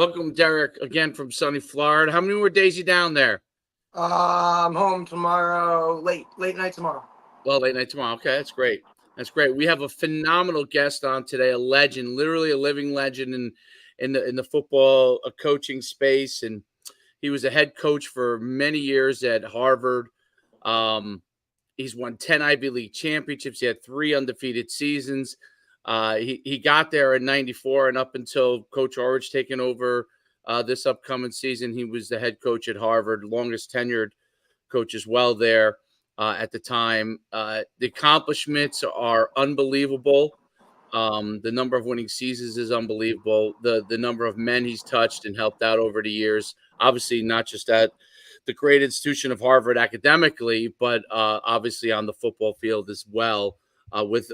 Welcome, Derek, again from sunny Florida. How many more days you down there? I'm home tomorrow, late night tomorrow. Well, late night tomorrow. Okay, that's great. That's great. We have a phenomenal guest on today, a legend, literally a living legend in the football coaching space, and he was a head coach for many years at Harvard. Um, he's won 10 Ivy League championships. He had 3 undefeated seasons. He got there in '94, and up until Coach Orridge taking over this upcoming season, he was the head coach at Harvard, longest tenured coach as well there at the time. The accomplishments are unbelievable. The number of winning seasons is unbelievable. The number of men he's touched and helped out over the years, obviously not just at the great institution of Harvard academically, but obviously on the football field as well.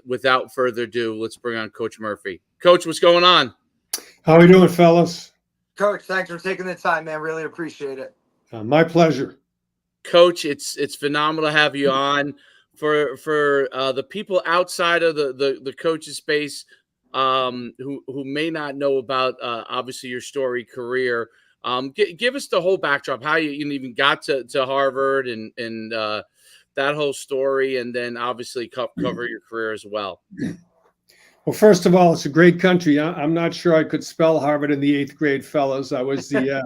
Without further ado, let's bring on Coach Murphy. Coach, what's going on? How are we doing, fellas? Coach, thanks for taking the time, man. Really appreciate it. My pleasure. Coach, it's phenomenal to have you on. For the people outside of the coach's space who may not know about obviously your story career, give us the whole backdrop, how you even got to Harvard and that whole story, and then obviously cover your career as well. Well, first of all, it's a great country. I'm not sure I could spell Harvard in the 8th grade, fellas. I was the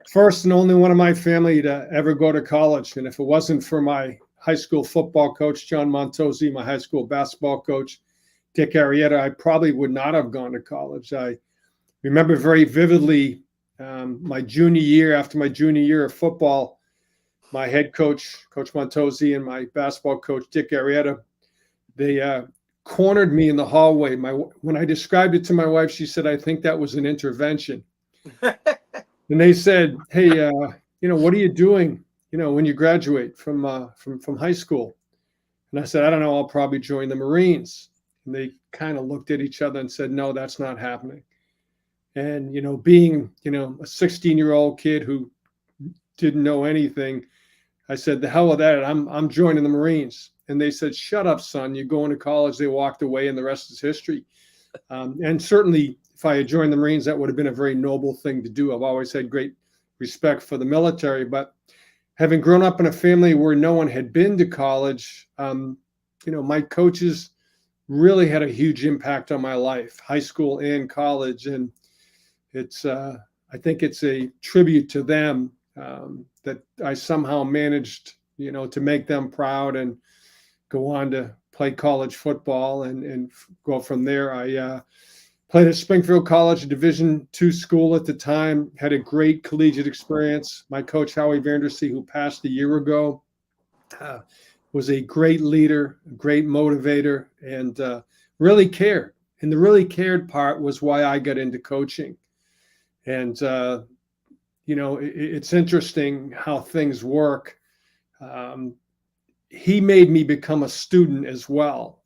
first and only one of my family to ever go to college. And if it wasn't for my high school football coach, John Montozzi, my high school basketball coach, Dick Arrieta, I probably would not have gone to college. I remember very vividly my junior year, after my junior year of football, my head coach, Coach Montozzi, and my basketball coach, Dick Arrieta, they cornered me in the hallway. When I described it to my wife, she said, "I think that was an intervention." And they said, "Hey, what are you doing, when you graduate from high school?" And I said, "I don't know. I'll probably join the Marines." And they kind of looked at each other and said, "No, that's not happening." And, being, a 16-year-old kid who didn't know anything, I said, "The hell with that. I'm joining the Marines." And they said, "Shut up, son. You're going to college." They walked away, and the rest is history. And certainly, if I had joined the Marines, that would have been a very noble thing to do. I've always had great respect for the military. But having grown up in a family where no one had been to college, my coaches really had a huge impact on my life, high school and college. And it's, I think it's a tribute to them that I somehow managed, to make them proud and go on to play college football and go from there. I played at Springfield College, a Division II school at the time, had a great collegiate experience. My coach, Howie Vandersea, who passed a year ago, was a great leader, a great motivator, and really cared. And the really cared part was why I got into coaching. And, it's interesting how things work. He made me become a student as well.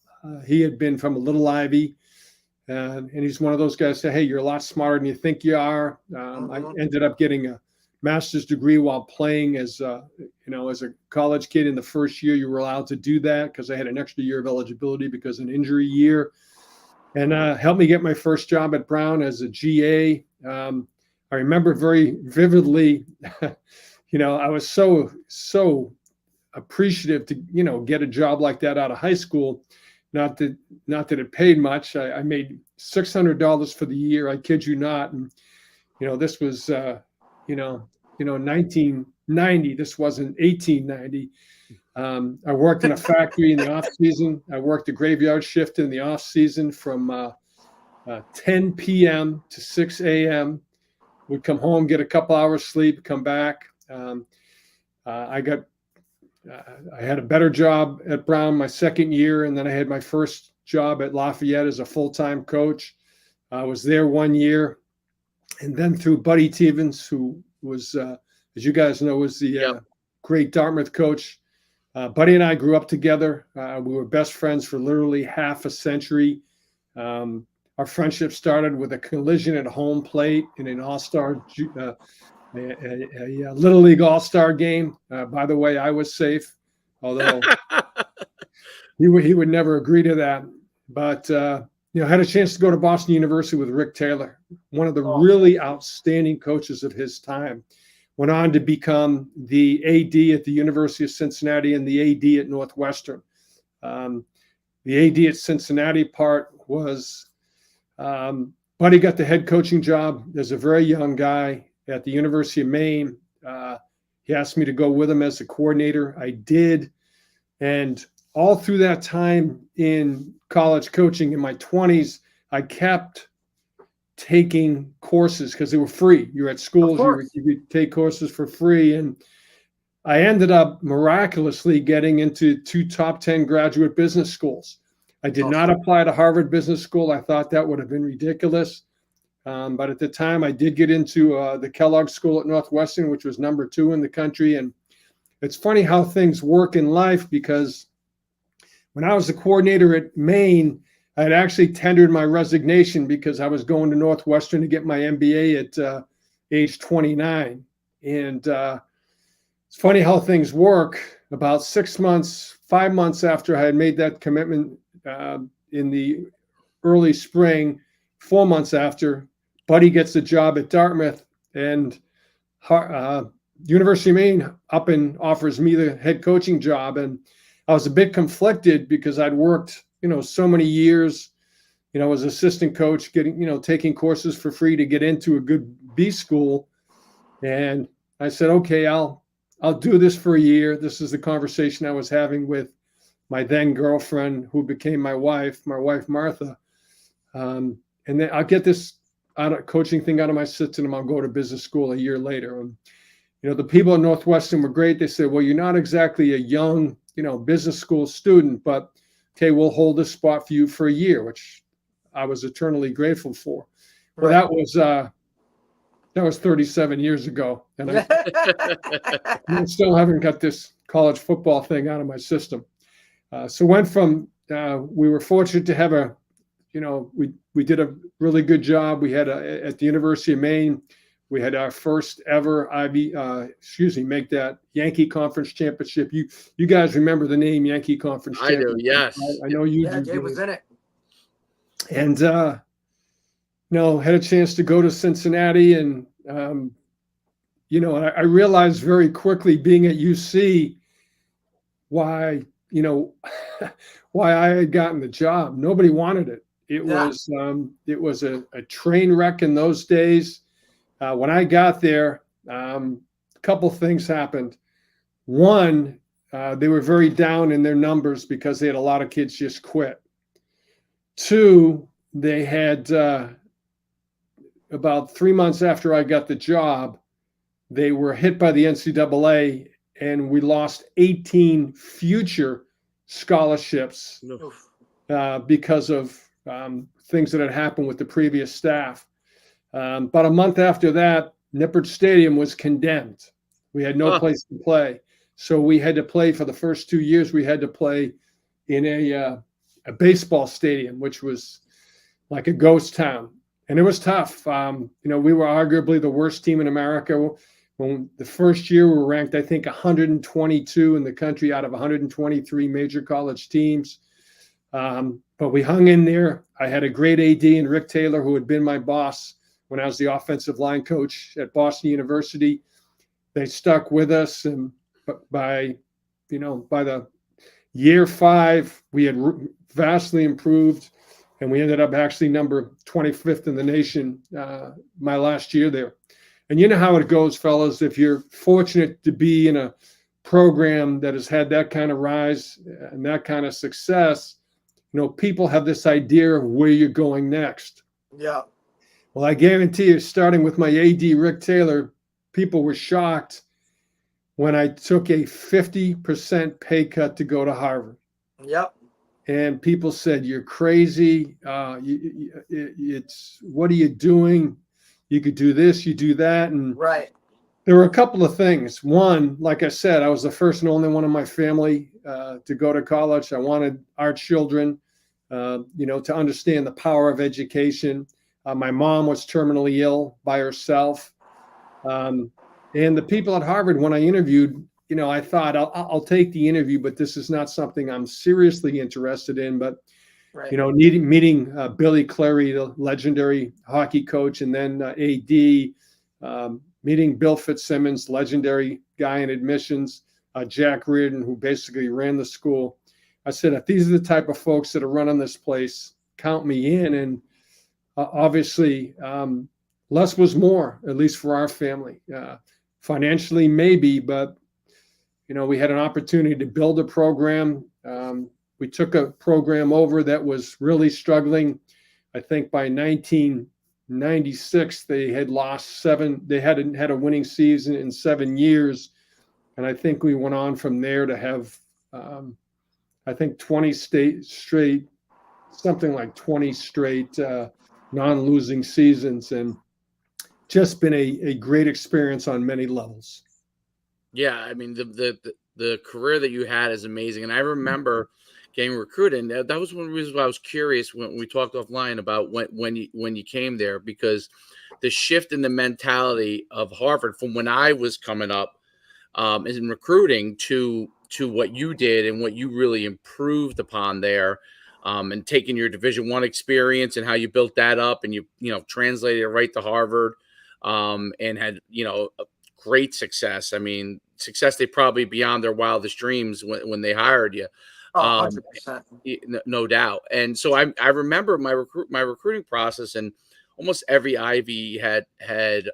He had been from a little Ivy, and he's one of those guys that say, "Hey, you're a lot smarter than you think you are." I ended up getting a master's degree while playing as a college kid. In the first year, you were allowed to do that because I had an extra year of eligibility because of an injury year, and helped me get my first job at Brown as a GA. I remember very vividly, I was so appreciative to, get a job like that out of high school. Not that it paid much. I made $600 for the year. I kid you not. And, this was, 1990. This wasn't 1890. I worked in a factory in the off season. I worked a graveyard shift in the off season from 10 p.m. to 6 a.m. Would come home, get a couple hours sleep, come back. I had a better job at Brown my second year, and then I had my first job at Lafayette as a full-time coach. I was there 1 year, and then through Buddy Stevens, who was, as you guys know, was the great Dartmouth coach. Buddy and I grew up together. We were best friends for literally half a century. Our friendship started with a collision at home plate in an all-star, a Little League all-star game. By the way, I was safe, although he would never agree to that. But, I had a chance to go to Boston University with Rick Taylor, one of the Oh. really outstanding coaches of his time. Went on to become the AD at the University of Cincinnati and the AD at Northwestern. The AD at Cincinnati part was Buddy got the head coaching job as a very young guy at the University of Maine. He asked me to go with him as a coordinator. I did. And all through that time in college coaching in my 20s, I kept taking courses because they were free. You're at schools, you could take courses for free. And I ended up miraculously getting into 2 top 10 graduate business schools. I did not apply to Harvard Business School. I thought that would have been ridiculous. But at the time, I did get into the Kellogg School at Northwestern, which was number 2 in the country. And it's funny how things work in life, because when I was the coordinator at Maine, I had actually tendered my resignation because I was going to Northwestern to get my MBA at age 29. And it's funny how things work. About 5 months after I had made that commitment in the early spring, 4 months after, Buddy gets a job at Dartmouth, and University of Maine up and offers me the head coaching job. And I was a bit conflicted because I'd worked, so many years, as assistant coach, getting, taking courses for free to get into a good B school. And I said, okay, I'll do this for a year. This is the conversation I was having with my then girlfriend, who became my wife Martha. And then I'll get this coaching thing out of my system, and I'll go to business school a year later. And the people at Northwestern were great. They said, well, you're not exactly a young, business school student, but okay, we'll hold this spot for you for a year, which I was eternally grateful for. Well, that was 37 years ago, and I still haven't got this college football thing out of my system. So went from, we were fortunate to have we did a really good job. We had at the University of Maine, we had our first ever make that Yankee Conference championship. You guys remember the name Yankee Conference championship? I do, yes. I know you do. Yeah, Jay was in it. And had a chance to go to Cincinnati, and I realized very quickly, being at UC, why I had gotten the job. Nobody wanted it. It was a train wreck in those days. When I got there, a couple things happened. One, they were very down in their numbers because they had a lot of kids just quit. 2, they had about 3 months after I got the job, they were hit by the NCAA, and we lost 18 future scholarships because of things that had happened with the previous staff. About a month after that, Nippert Stadium was condemned. We had no place to play. So we had to play for the first 2 years. We had to play in a baseball stadium, which was like a ghost town. And it was tough. We were arguably the worst team in America. When the first year, we were ranked, I think, 122 in the country out of 123 major college teams. But we hung in there. I had a great AD in Rick Taylor, who had been my boss when I was the offensive line coach at Boston University. They stuck with us, and by the year 5, we had vastly improved, and we ended up actually number 25th in the nation my last year there. And you know how it goes, fellas. If you're fortunate to be in a program that has had that kind of rise and that kind of success, people have this idea of where you're going next. Yeah. Well, I guarantee you, starting with my AD, Rick Taylor, people were shocked when I took a 50% pay cut to go to Harvard. Yep. And people said, you're crazy. It's what are you doing? You could do this, you do that. And right. There were a couple of things. One, like I said, I was the first and only one in my family to go to college. I wanted our children, to understand the power of education. My mom was terminally ill by herself. And the people at Harvard, when I interviewed, I thought I'll take the interview, but this is not something I'm seriously interested in. But Right. Meeting Billy Clary, the legendary hockey coach, and then AD, meeting Bill Fitzsimmons, legendary guy in admissions, Jack Reardon, who basically ran the school. I said, if these are the type of folks that are running this place, count me in. And obviously, less was more, at least for our family. Financially, maybe, but we had an opportunity to build a program. We took a program over that was really struggling. I think by 1996, they had lost seven. They hadn't had a winning season in 7 years. And I think we went on from there to have, I think 20 straight, something like 20 straight non-losing seasons, and just been a great experience on many levels. Yeah, I mean the career that you had is amazing, and I remember getting recruited. And that was one of the reasons why I was curious when we talked offline about when you came there, because the shift in the mentality of Harvard from when I was coming up in recruiting to what you did and what you really improved upon there, and taking your Division I experience and how you built that up, and you translated it right to Harvard, and had a great success. I mean, success they probably beyond their wildest dreams when they hired you. Oh, 100%. No doubt. And so I remember my recruiting process, and almost every Ivy had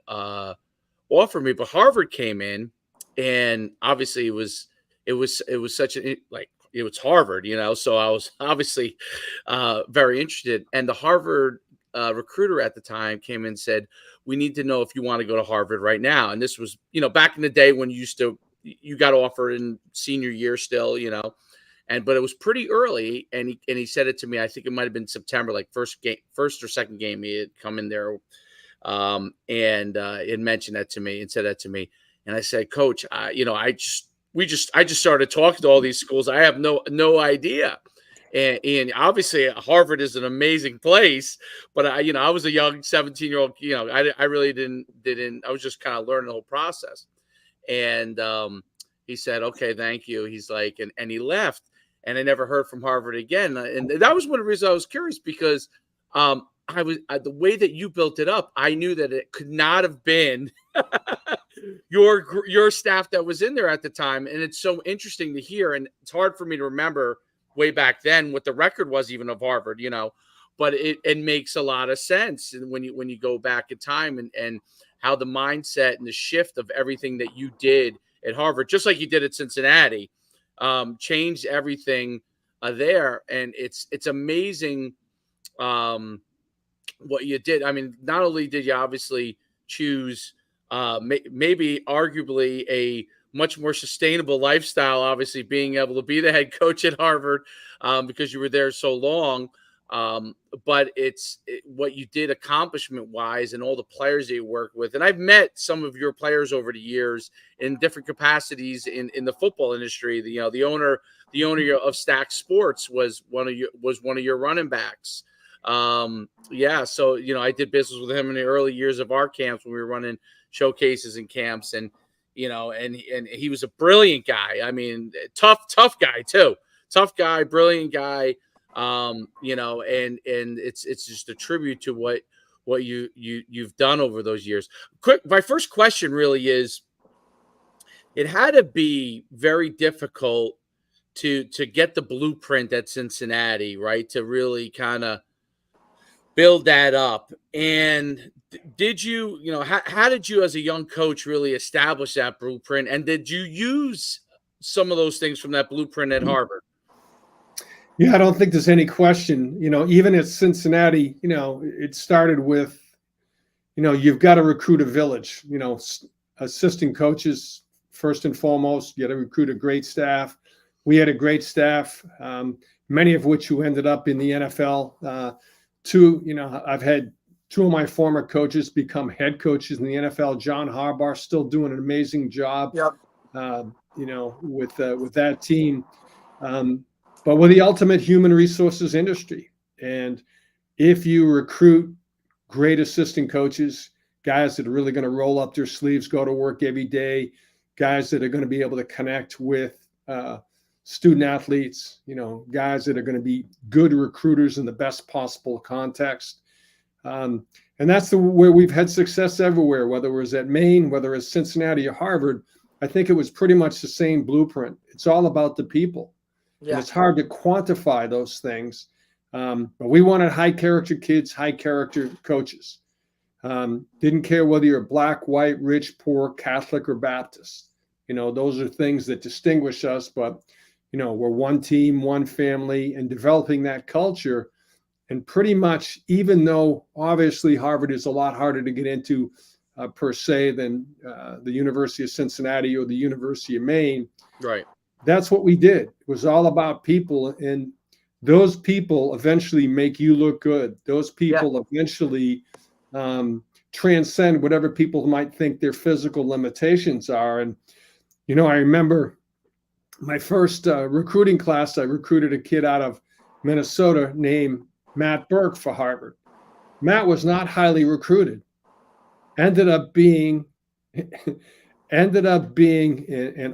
offered me, but Harvard came in, and obviously it was such a like it was Harvard, so I was obviously very interested. And the Harvard recruiter at the time came in and said, we need to know if you want to go to Harvard right now. And this was, back in the day when you got offered in senior year still, but it was pretty early. And he said it to me. I think it might've been September, like first or second game. He had come in there, and it mentioned that to me and said that to me. And I said, Coach, I just started talking to all these schools. I have no idea. And obviously Harvard is an amazing place, but I was a young 17-year-old, I really didn't, I was just kind of learning the whole process. And he said, okay, thank you. He's like, and he left, and I never heard from Harvard again. And that was one of the reasons I was curious, because the way that you built it up, I knew that it could not have been your staff that was in there at the time. And it's so interesting to hear. And it's hard for me to remember way back then what the record was even of Harvard, but it makes a lot of sense. And when you go back in time and how the mindset and the shift of everything that you did at Harvard, just like you did at Cincinnati, changed everything there. And it's amazing what you did. I mean, not only did you obviously choose maybe arguably a much more sustainable lifestyle, obviously being able to be the head coach at Harvard because you were there so long. But what you did accomplishment wise and all the players that you work with. And I've met some of your players over the years in different capacities in the football industry. The owner of Stack Sports was one of your running backs. So I did business with him in the early years of our camps when we were running showcases and camps, and he was a brilliant guy. I mean, tough guy too. Tough guy, brilliant guy. And it's just a tribute to what you've done over those years. Quick, my first question really is, it had to be very difficult to get the blueprint at Cincinnati, right? To really kind of build that up. And did you, how did you as a young coach really establish that blueprint? And did you use some of those things from that blueprint at Harvard? Yeah, I don't think there's any question. Even at Cincinnati, it started with, you've got to recruit a village, assistant coaches, first and foremost. You got to recruit a great staff. We had a great staff, many of which who ended up in the NFL. I've had two of my former coaches become head coaches in the NFL. John Harbaugh still doing an amazing job, Yep. with that team. But we're the ultimate human resources industry. And if you recruit great assistant coaches, guys that are really going to roll up their sleeves, go to work every day, guys that are going to be able to connect with student athletes, guys that are going to be good recruiters in the best possible context. And that's where we've had success everywhere, whether it was at Maine, whether it's Cincinnati or Harvard. I think it was pretty much the same blueprint. It's all about the people. Yeah. And it's hard to quantify those things. But we wanted high character kids, high character coaches. Didn't care whether you're black, white, rich, poor, Catholic, or Baptist. Those are things that distinguish us. But, we're one team, one family, and developing that culture. And pretty much, even though obviously Harvard is a lot harder to get into per se than the University of Cincinnati or the University of Maine, right? That's what we did. It was all about people, and those people eventually make you look good. Those people eventually transcend whatever people might think their physical limitations are. And I remember my first recruiting class. I recruited a kid out of Minnesota named Matt Burke for Harvard. Matt was not highly recruited. Ended up being an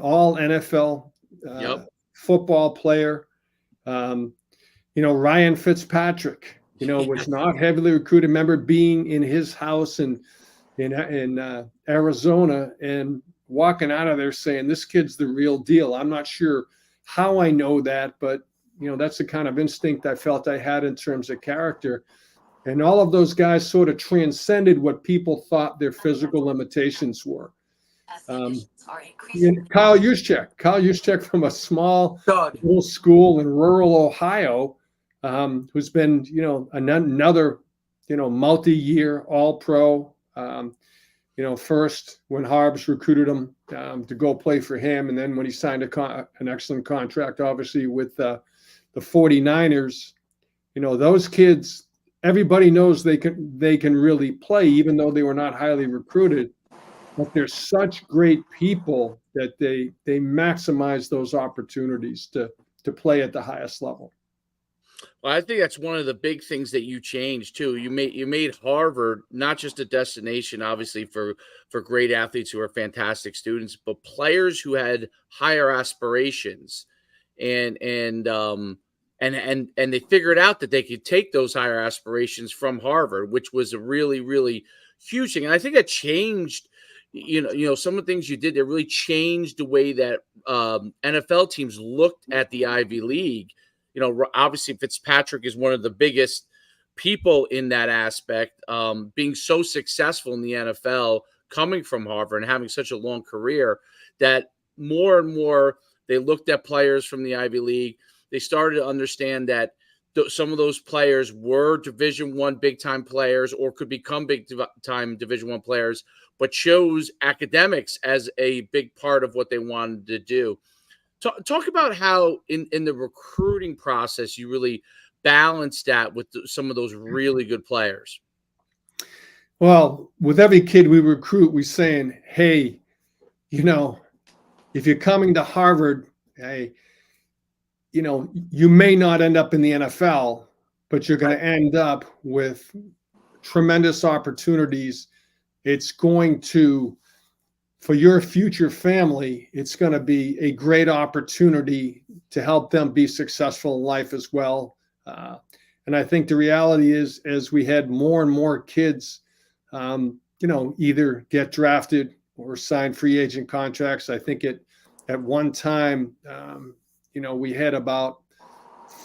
all NFL football player. Ryan Fitzpatrick, was not heavily recruited. Remember being in his house in Arizona and walking out of there saying, this kid's the real deal. I'm not sure how I know that, but that's the kind of instinct I felt I had in terms of character. And all of those guys sort of transcended what people thought their physical limitations were. Kyle Juszczyk from a small little school in rural Ohio, who's been, another, multi-year All-Pro, first when Harbs recruited him to go play for him. And then when he signed an excellent contract, obviously with the 49ers, those kids, everybody knows they can really play, even though they were not highly recruited. But they're such great people that they maximize those opportunities to play at the highest level. Well, I think that's one of the big things that you changed too. You made Harvard not just a destination, obviously for great athletes who are fantastic students, but players who had higher aspirations, and they figured out that they could take those higher aspirations from Harvard, which was a really, really huge thing. And I think that changed. Some of the things you did that really changed the way that NFL teams looked at the Ivy League. Obviously Fitzpatrick is one of the biggest people in that aspect, being so successful in the NFL, coming from Harvard and having such a long career, that more and more they looked at players from the Ivy League. They started to understand that some of those players were Division I big-time players or could become big-time Division I players, but chose academics as a big part of what they wanted to do. Talk about how in the recruiting process you really balanced that with some of those really good players. Well, with every kid we recruit, we're saying, hey, if you're coming to Harvard, hey, you may not end up in the NFL, but you're going to end up with tremendous opportunities. It's going to, for your future family, it's going to be a great opportunity to help them be successful in life as well. And I think the reality is, as we had more and more kids, either get drafted or sign free agent contracts. I think at one time, we had about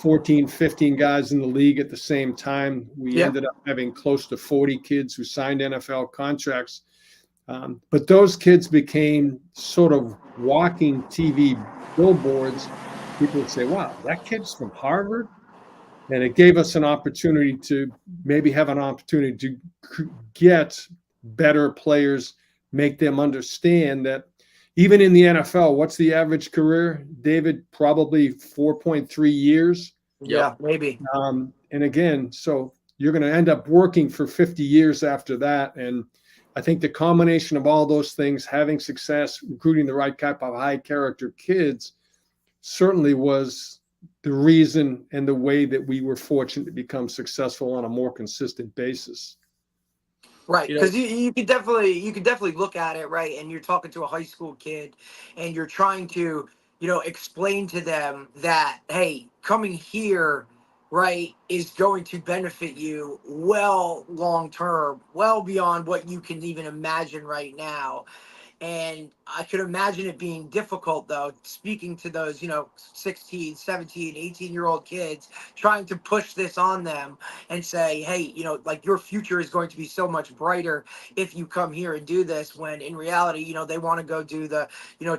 14, 15 guys in the league at the same time. We ended up having close to 40 kids who signed NFL contracts. But those kids became sort of walking TV billboards. People would say, wow, that kid's from Harvard. And it gave us an opportunity to maybe have an opportunity to get better players, make them understand that even in the NFL, what's the average career, David? Probably 4.3 years. Yeah, maybe. And again, so you're going to end up working for 50 years after that. And I think the combination of all those things, having success, recruiting the right type of high character kids, certainly was the reason and the way that we were fortunate to become successful on a more consistent basis. Right, because you could definitely look at it, right, and you're talking to a high school kid, and you're trying to, explain to them that, hey, coming here, right, is going to benefit you well long term, well beyond what you can even imagine right now. And I could imagine it being difficult, though, speaking to those, 16, 17, 18-year-old kids, trying to push this on them and say, hey, like your future is going to be so much brighter if you come here and do this, when in reality, they want to go do the,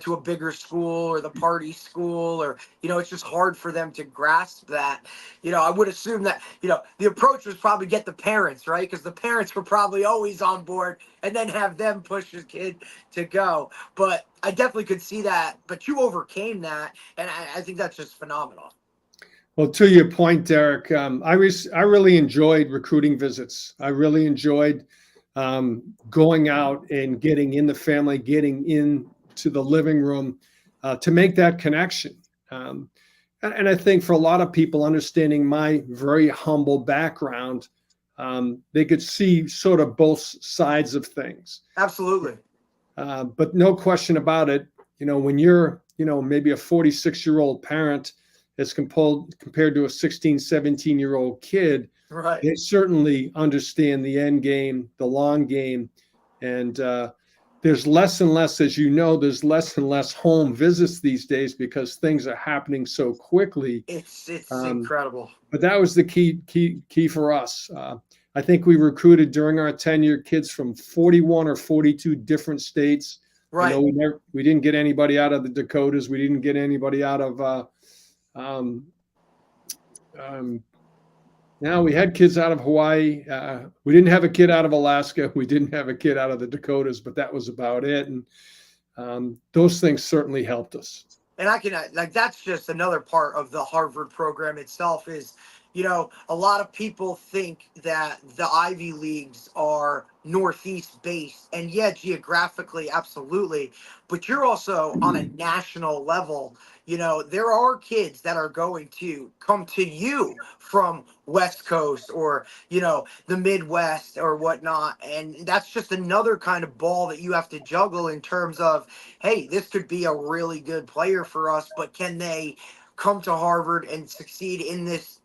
to a bigger school or the party school, or, it's just hard for them to grasp that. I would assume that, the approach was probably get the parents, right? Because the parents were probably always on board, and then have them push the kid to go. But I definitely could see that. But you overcame that, and I think that's just phenomenal. Well, to your point, Derek, I really enjoyed recruiting visits. I really enjoyed going out and getting in the family, getting into the living room to make that connection. And I think for a lot of people, understanding my very humble background, they could see sort of both sides of things. Absolutely. But no question about it, when you're, maybe a 46-year-old parent as compared to a 16, 17-year-old kid, right, they certainly understand the end game, the long game. And there's less and less, as there's less and less home visits these days because things are happening so quickly. It's incredible. But that was the key for us. I think we recruited during our tenure kids from 41 or 42 different states. Right. We didn't get anybody out of the Dakotas. We didn't get anybody out of. Now we had kids out of Hawaii. We didn't have a kid out of Alaska. We didn't have a kid out of the Dakotas, but that was about it. And those things certainly helped us. And I can, that's just another part of the Harvard program itself is, a lot of people think that the Ivy Leagues are Northeast based, and yeah, geographically, absolutely. But you're also on a national level. There are kids that are going to come to you from West Coast or, the Midwest or whatnot. And that's just another kind of ball that you have to juggle in terms of, hey, this could be a really good player for us, but can they come to Harvard and succeed in this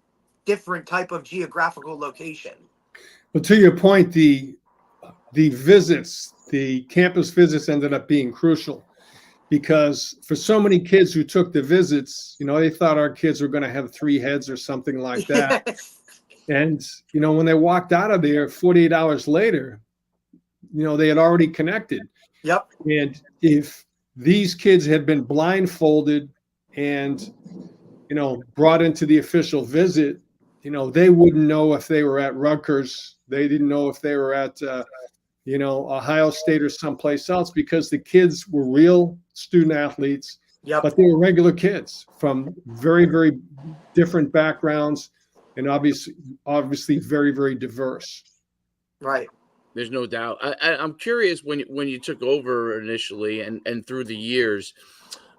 different type of geographical location? Well, to your point, the visits, the campus visits ended up being crucial because for so many kids who took the visits, they thought our kids were going to have 3 heads or something like that. And, when they walked out of there 48 hours later, they had already connected. Yep. And if these kids had been blindfolded and, brought into the official visit, they wouldn't know if they were at Rutgers. They didn't know if they were at, Ohio State or someplace else because the kids were real student athletes, yep. But they were regular kids from very, very different backgrounds and obviously very, very diverse. Right. There's no doubt. I'm curious when you took over initially and through the years,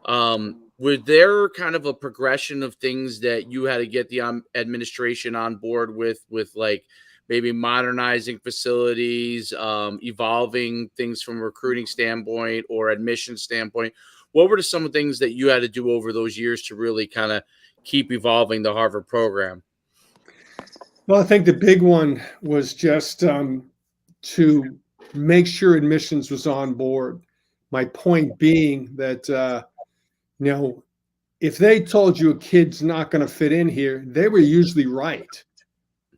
was there kind of a progression of things that you had to get the administration on board with like maybe modernizing facilities, evolving things from a recruiting standpoint or admission standpoint? What were some of the things that you had to do over those years to really kind of keep evolving the Harvard program? Well, I think the big one was just to make sure admissions was on board. My point being that, if they told you a kid's not going to fit in here, they were usually right.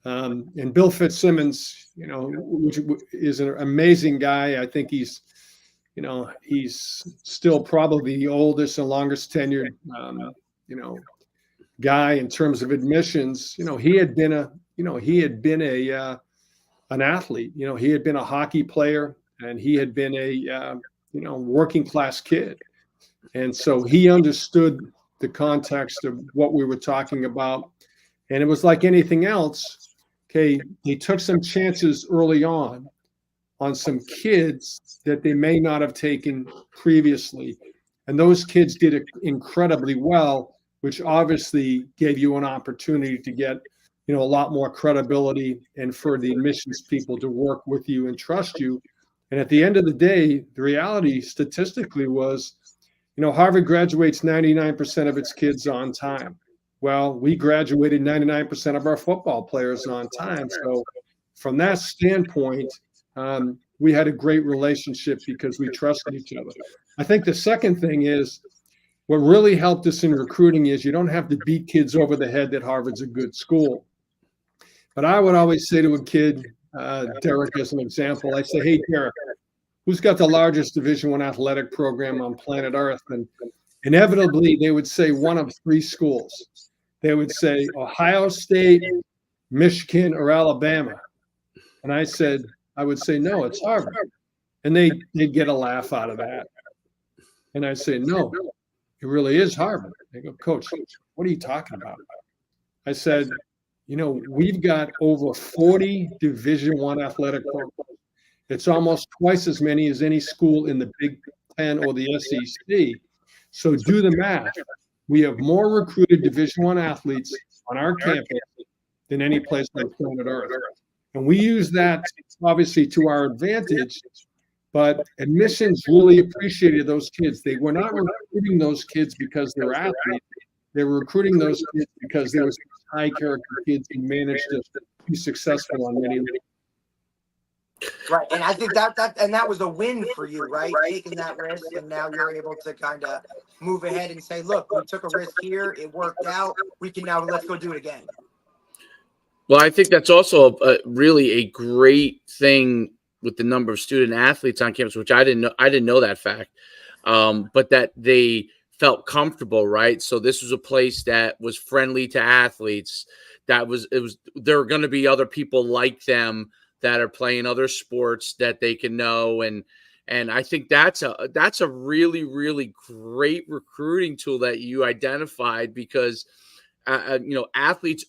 And Bill Fitzsimmons, which is an amazing guy. I think he's still probably the oldest and longest tenured, guy in terms of admissions. He had been an athlete. He had been a hockey player and he had been a working class kid. And so he understood the context of what we were talking about. And it was like anything else. Okay, he took some chances early on some kids that they may not have taken previously. And those kids did incredibly well, which obviously gave you an opportunity to get, a lot more credibility and for the admissions people to work with you and trust you. And at the end of the day, the reality statistically was Harvard graduates 99% of its kids on time. Well, we graduated 99% of our football players on time. So from that standpoint, we had a great relationship because we trusted each other. I think the second thing is what really helped us in recruiting is you don't have to beat kids over the head that Harvard's a good school. But I would always say to a kid, Derek, as an example, I say, hey, Derek, who's got the largest Division I athletic program on planet Earth? And inevitably, they would say one of three schools. They would say Ohio State, Michigan, or Alabama. And I would say, no, it's Harvard. And they'd get a laugh out of that. And I'd say, no, it really is Harvard. They go, Coach, what are you talking about? I said, we've got over 40 Division I athletic programs. It's almost twice as many as any school in the Big Ten or the SEC. So do the math. We have more recruited Division I athletes on our campus than any place on planet Earth. And we use that obviously to our advantage, but admissions really appreciated those kids. They were not recruiting those kids because they're athletes. They were recruiting those kids because there was high character kids who managed to be successful on many levels. Right, and I think that was a win for you, right? Taking that risk, and now you're able to kind of move ahead and say, "Look, we took a risk here. It worked out. We can now let's go do it again." Well, I think that's also really a great thing with the number of student athletes on campus, which I didn't know that fact, but that they felt comfortable, right? So this was a place that was friendly to athletes. There are going to be other people like them that are playing other sports that they can know. And I think that's a really, really great recruiting tool that you identified because, athletes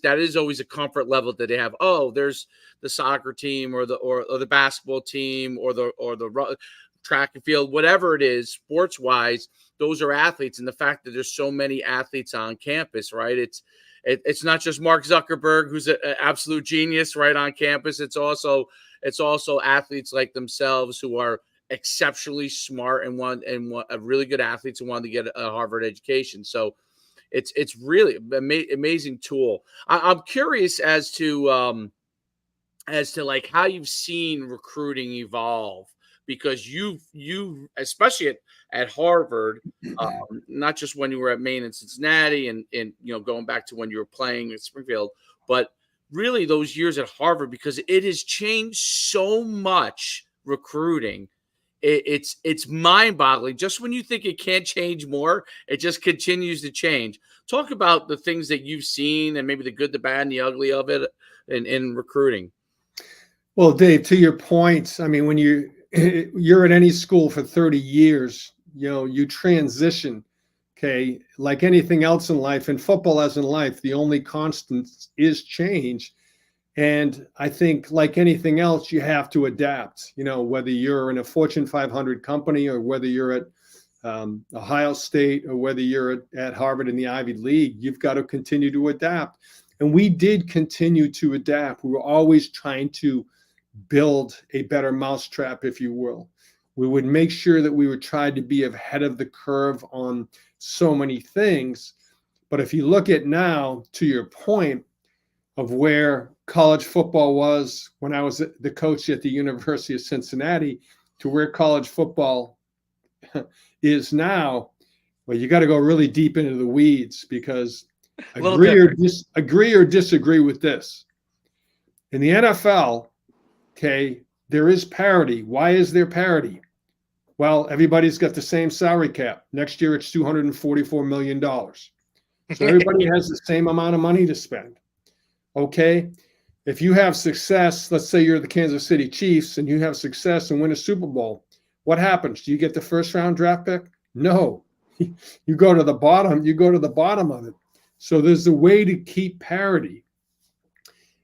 that is always a comfort level that they have. Oh, there's the soccer team or the basketball team or the track and field, whatever it is, sports wise, those are athletes. And the fact that there's so many athletes on campus, right? It's not just Mark Zuckerberg, who's an absolute genius, right, on campus. It's also athletes like themselves who are exceptionally smart and want really good athletes and want to get a Harvard education. So it's really amazing tool. I'm curious as to like how you've seen recruiting evolve, because you especially at Harvard, not just when you were at Maine and Cincinnati and going back to when you were playing at Springfield, but really those years at Harvard, because it has changed so much recruiting. It's mind-boggling. Just when you think it can't change more, it just continues to change. Talk about the things that you've seen and maybe the good, the bad, and the ugly of it in recruiting. Well, Dave, to your point, I mean, when you're at any school for 30 years, you transition, okay? Like anything else in life, and football as in life, the only constant is change. And I think like anything else, you have to adapt, whether you're in a Fortune 500 company or whether you're at Ohio State or whether you're at Harvard in the Ivy League, you've got to continue to adapt. And we did continue to adapt. We were always trying to build a better mousetrap, if you will. We would make sure that we would try to be ahead of the curve on so many things. But if you look at now, to your point of where college football was when I was the coach at the University of Cincinnati to where college football is now, well, you got to go really deep into the weeds, because agree or disagree with this. In the NFL, okay, there is parity. Why is there parity? Well, everybody's got the same salary cap. Next year, it's $244 million. So everybody has the same amount of money to spend. Okay, if you have success, let's say you're the Kansas City Chiefs and you have success and win a Super Bowl, what happens? Do you get the first round draft pick? No, you go to the bottom. You go to the bottom of it. So there's a way to keep parity.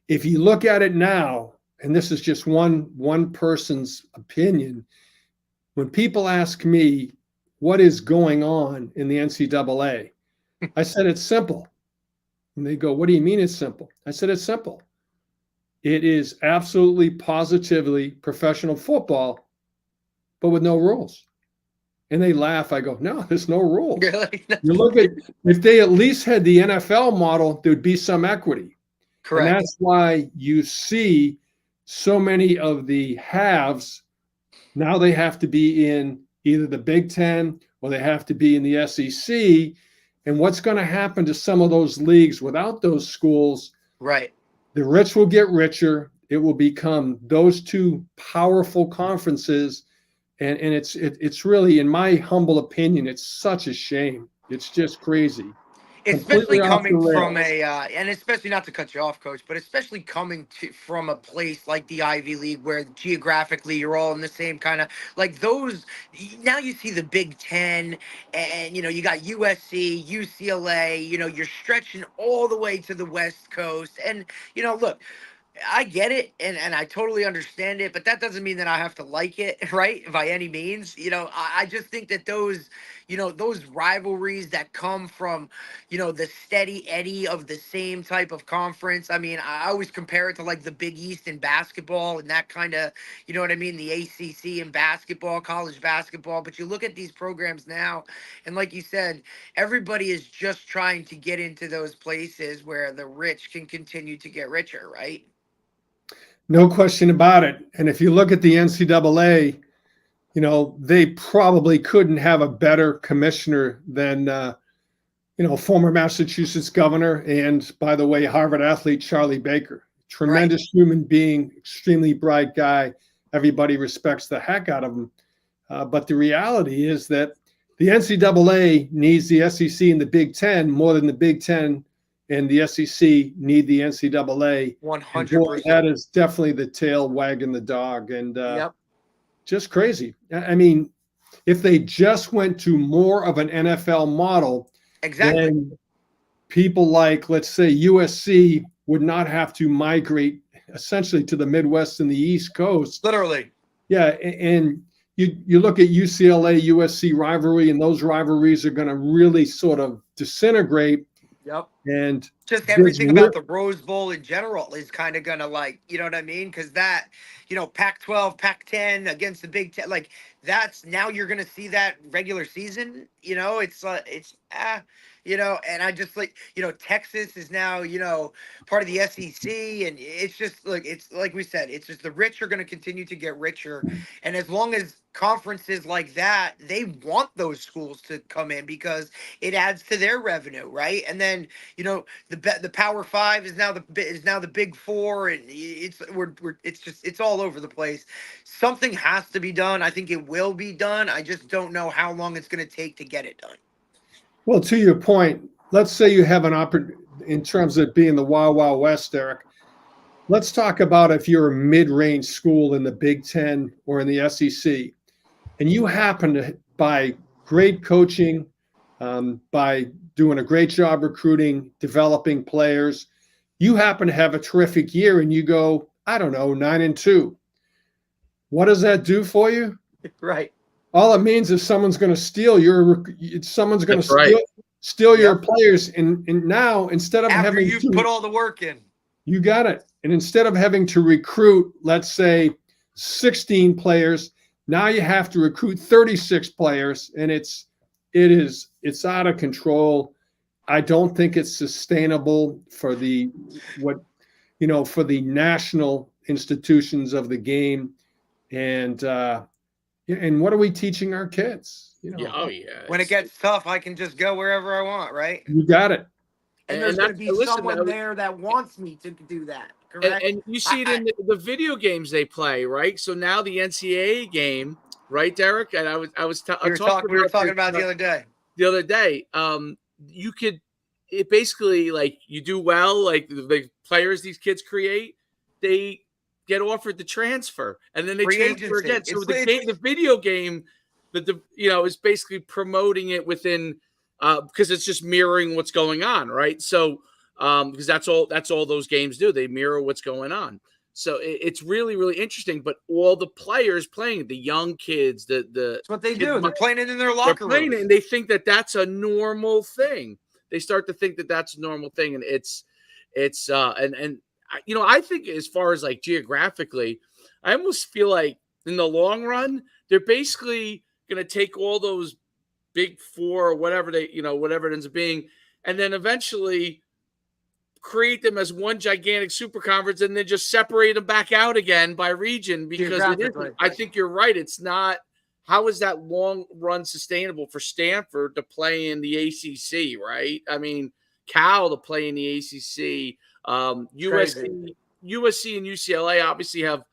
If you look at it now, and this is just one person's opinion, when people ask me what is going on in the NCAA, I said it's simple. And they go, what do you mean it's simple? I said it's simple. It is absolutely positively professional football, but with no rules. And they laugh. I go, no, there's no rules. You're like, no. You look at, if they at least had the NFL model, there'd be some equity. And Correct. that's why you see so many of the halves now they have to be in either the Big Ten or they have to be in the SEC. And what's going to happen to some of those leagues without those schools? Right. The rich will get richer. It will become those two powerful conferences. And it's really, in my humble opinion, it's such a shame. It's just crazy. Especially Completely off the coming from rails. and especially, not to cut you off, Coach, but especially coming from a place like the Ivy League, where geographically you're all in the same kind of, like, those. Now you see the Big Ten, and you got USC, UCLA. You're stretching all the way to the West Coast, and look. I get it, and I totally understand it, but that doesn't mean that I have to like it, right? By any means. I just think that those rivalries that come from, the steady eddy of the same type of conference. I mean, I always compare it to like the Big East in basketball and that kind of, you know what I mean? The ACC in basketball, college basketball. But you look at these programs now, and like you said, everybody is just trying to get into those places where the rich can continue to get richer, right? No question about it. And if you look at the NCAA, they probably couldn't have a better commissioner than, former Massachusetts governor and, by the way, Harvard athlete Charlie Baker. Tremendous human being, extremely bright guy. Everybody respects the heck out of him. But the reality is that the NCAA needs the SEC and the Big Ten more than the Big Ten and the SEC need the NCAA. 100%. That is definitely the tail wagging the dog. And Yep. just crazy. I mean, if they just went to more of an NFL model, Exactly. then people like, let's say, USC would not have to migrate essentially to the Midwest and the East Coast. Literally. Yeah, and you look at UCLA, USC rivalry, and those rivalries are going to really sort of disintegrate. Yep. And just everything about the Rose Bowl in general is kind of gonna, like, you know what I mean? Because that, Pac-12, Pac-10 against the Big Ten, like, that's, now you're gonna see that regular season. And I just, like, Texas is now, part of the SEC, and it's just, like, it's like we said, it's just the rich are gonna continue to get richer, and as long as conferences like that, they want those schools to come in because it adds to their revenue, right? And then the Power Five is now the Big Four, and it's all over the place. Something has to be done. I think it will be done. I just don't know how long it's going to take to get it done. Well, to your point, let's say you have an opportunity in terms of being the Wild Wild West, Eric. Let's talk about if you're a mid-range school in the Big Ten or in the SEC, and you happen to, by great coaching, by doing a great job recruiting, developing players, you happen to have a terrific year and you go, I don't know, 9-2. What does that do for you? Right. All it means is someone's going to steal steal your players. And now, instead of after you've put all the work in, you got it. And instead of having to recruit, let's say 16 players, now you have to recruit 36 players, and it's out of control. I don't think it's sustainable for the national institutions of the game. And what are we teaching our kids? When it gets tough, I can just go wherever I want, right? You got it. And there's going to be someone there that wants me to do that. Correct? And you see it in the video games they play, right? So now the NCAA game, right, Derek? And we were talking about the other day. The other day, it basically, like, you do well, like the players these kids create, they get offered the transfer, and then they transfer again. So the video game, is basically promoting it within, because it's just mirroring what's going on, right? So because that's all those games do. They mirror what's going on. So it's really, really interesting. But all the players playing, the young kids, that's what they do. They're playing it in their locker room, and they think that that's a normal thing. They start to think that that's a normal thing, and I think as far as, like, geographically, I almost feel like in the long run, they're basically going to take all those big four or whatever whatever it ends up being, and then eventually create them as one gigantic super conference and then just separate them back out again by region, because it isn't. I think you're right. It's not. How is that long run sustainable for Stanford to play in the ACC, right? I mean, Cal to play in the ACC, USC and UCLA obviously have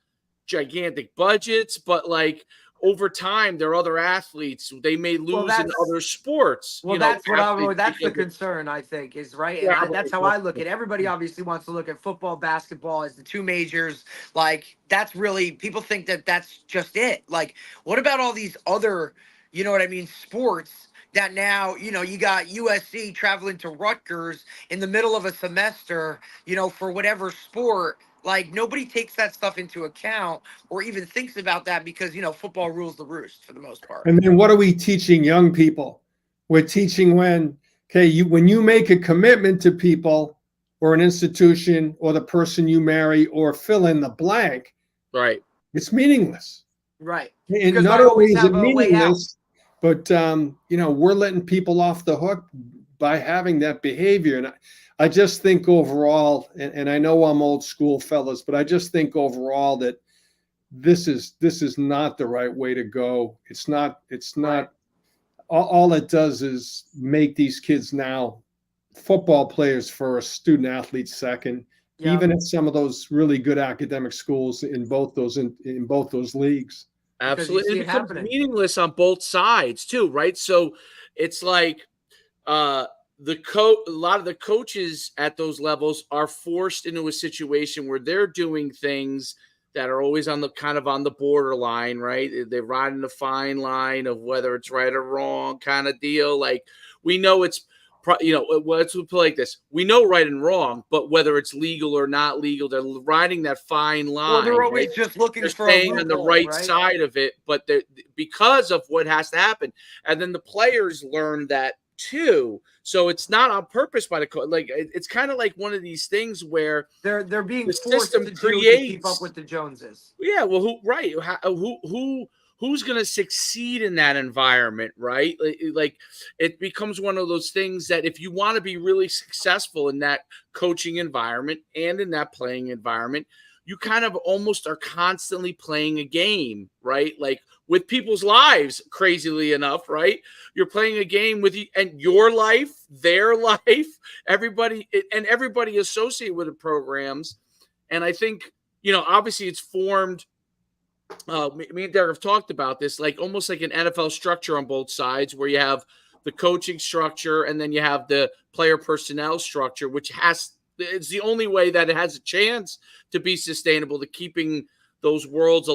gigantic budgets, but like over time, their other athletes, they may lose in other sports. Well, that's the concern, I think, is right. And that's how I look at it. Everybody obviously wants to look at football, basketball as the two majors. Like, that's really, people think that that's just it. Like, what about all these other, you know what I mean, sports that now, you know, you got USC traveling to Rutgers in the middle of a semester, you know, for whatever sport. Like, nobody takes that stuff into account or even thinks about that because, you know, football rules the roost for the most part. And then what are we teaching young people? We're teaching when you make a commitment to people or an institution or the person you marry or fill in the blank, right? It's meaningless. Right. And not only is it meaningless, but, you know, we're letting people off the hook by having that behavior. And I just think overall, and I know I'm old school, fellas, but I just think overall that this is not the right way to go. It's not. Right. All it does is make these kids now football players first, student athletes second. Yep. Even at some of those really good academic schools in both those leagues. Absolutely, it becomes meaningless on both sides too, right? So it's like a lot of the coaches at those levels are forced into a situation where they're doing things that are always on the borderline, right? They're riding the fine line of whether it's right or wrong kind of deal. Like, we know it's, you know, let's put it like this. We know right and wrong, but whether it's legal or not legal, they're riding that fine line. Well, they're always just looking for staying on the right side of it, but because of what has to happen. And then the players learn that too. So it's not on purpose by the coach. Like, it's kind of like one of these things where they're being forced to keep up with the Joneses. Yeah, well, who's going to succeed in that environment, right? Like, it becomes one of those things that if you want to be really successful in that coaching environment and in that playing environment, you kind of almost are constantly playing a game, right? Like, with people's lives, crazily enough, right? You're playing a game with you and your life, their life, everybody associated with the programs. And I think, you know, obviously it's formed. Me and Derek have talked about this, like almost like an NFL structure on both sides, where you have the coaching structure and then you have the player personnel structure, which it's the only way that it has a chance to be sustainable, to keeping those worlds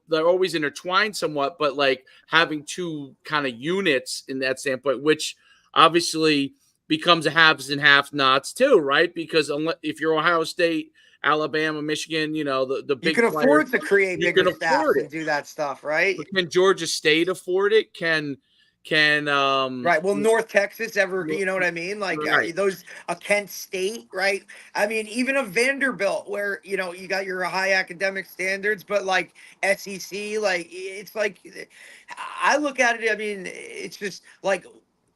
they're always intertwined somewhat, but like having two kind of units in that standpoint, which obviously becomes a haves and have-nots too, right? Because if you're Ohio State, Alabama, Michigan, you know, the big, you can afford to create bigger staff and do that stuff, right? But can Georgia State afford it? Can right? Will North Texas ever? You know what I mean? Like, right. A Kent State, right? I mean, even a Vanderbilt, where, you know, you got your high academic standards, but like SEC, like, it's like, I look at it. I mean, it's just like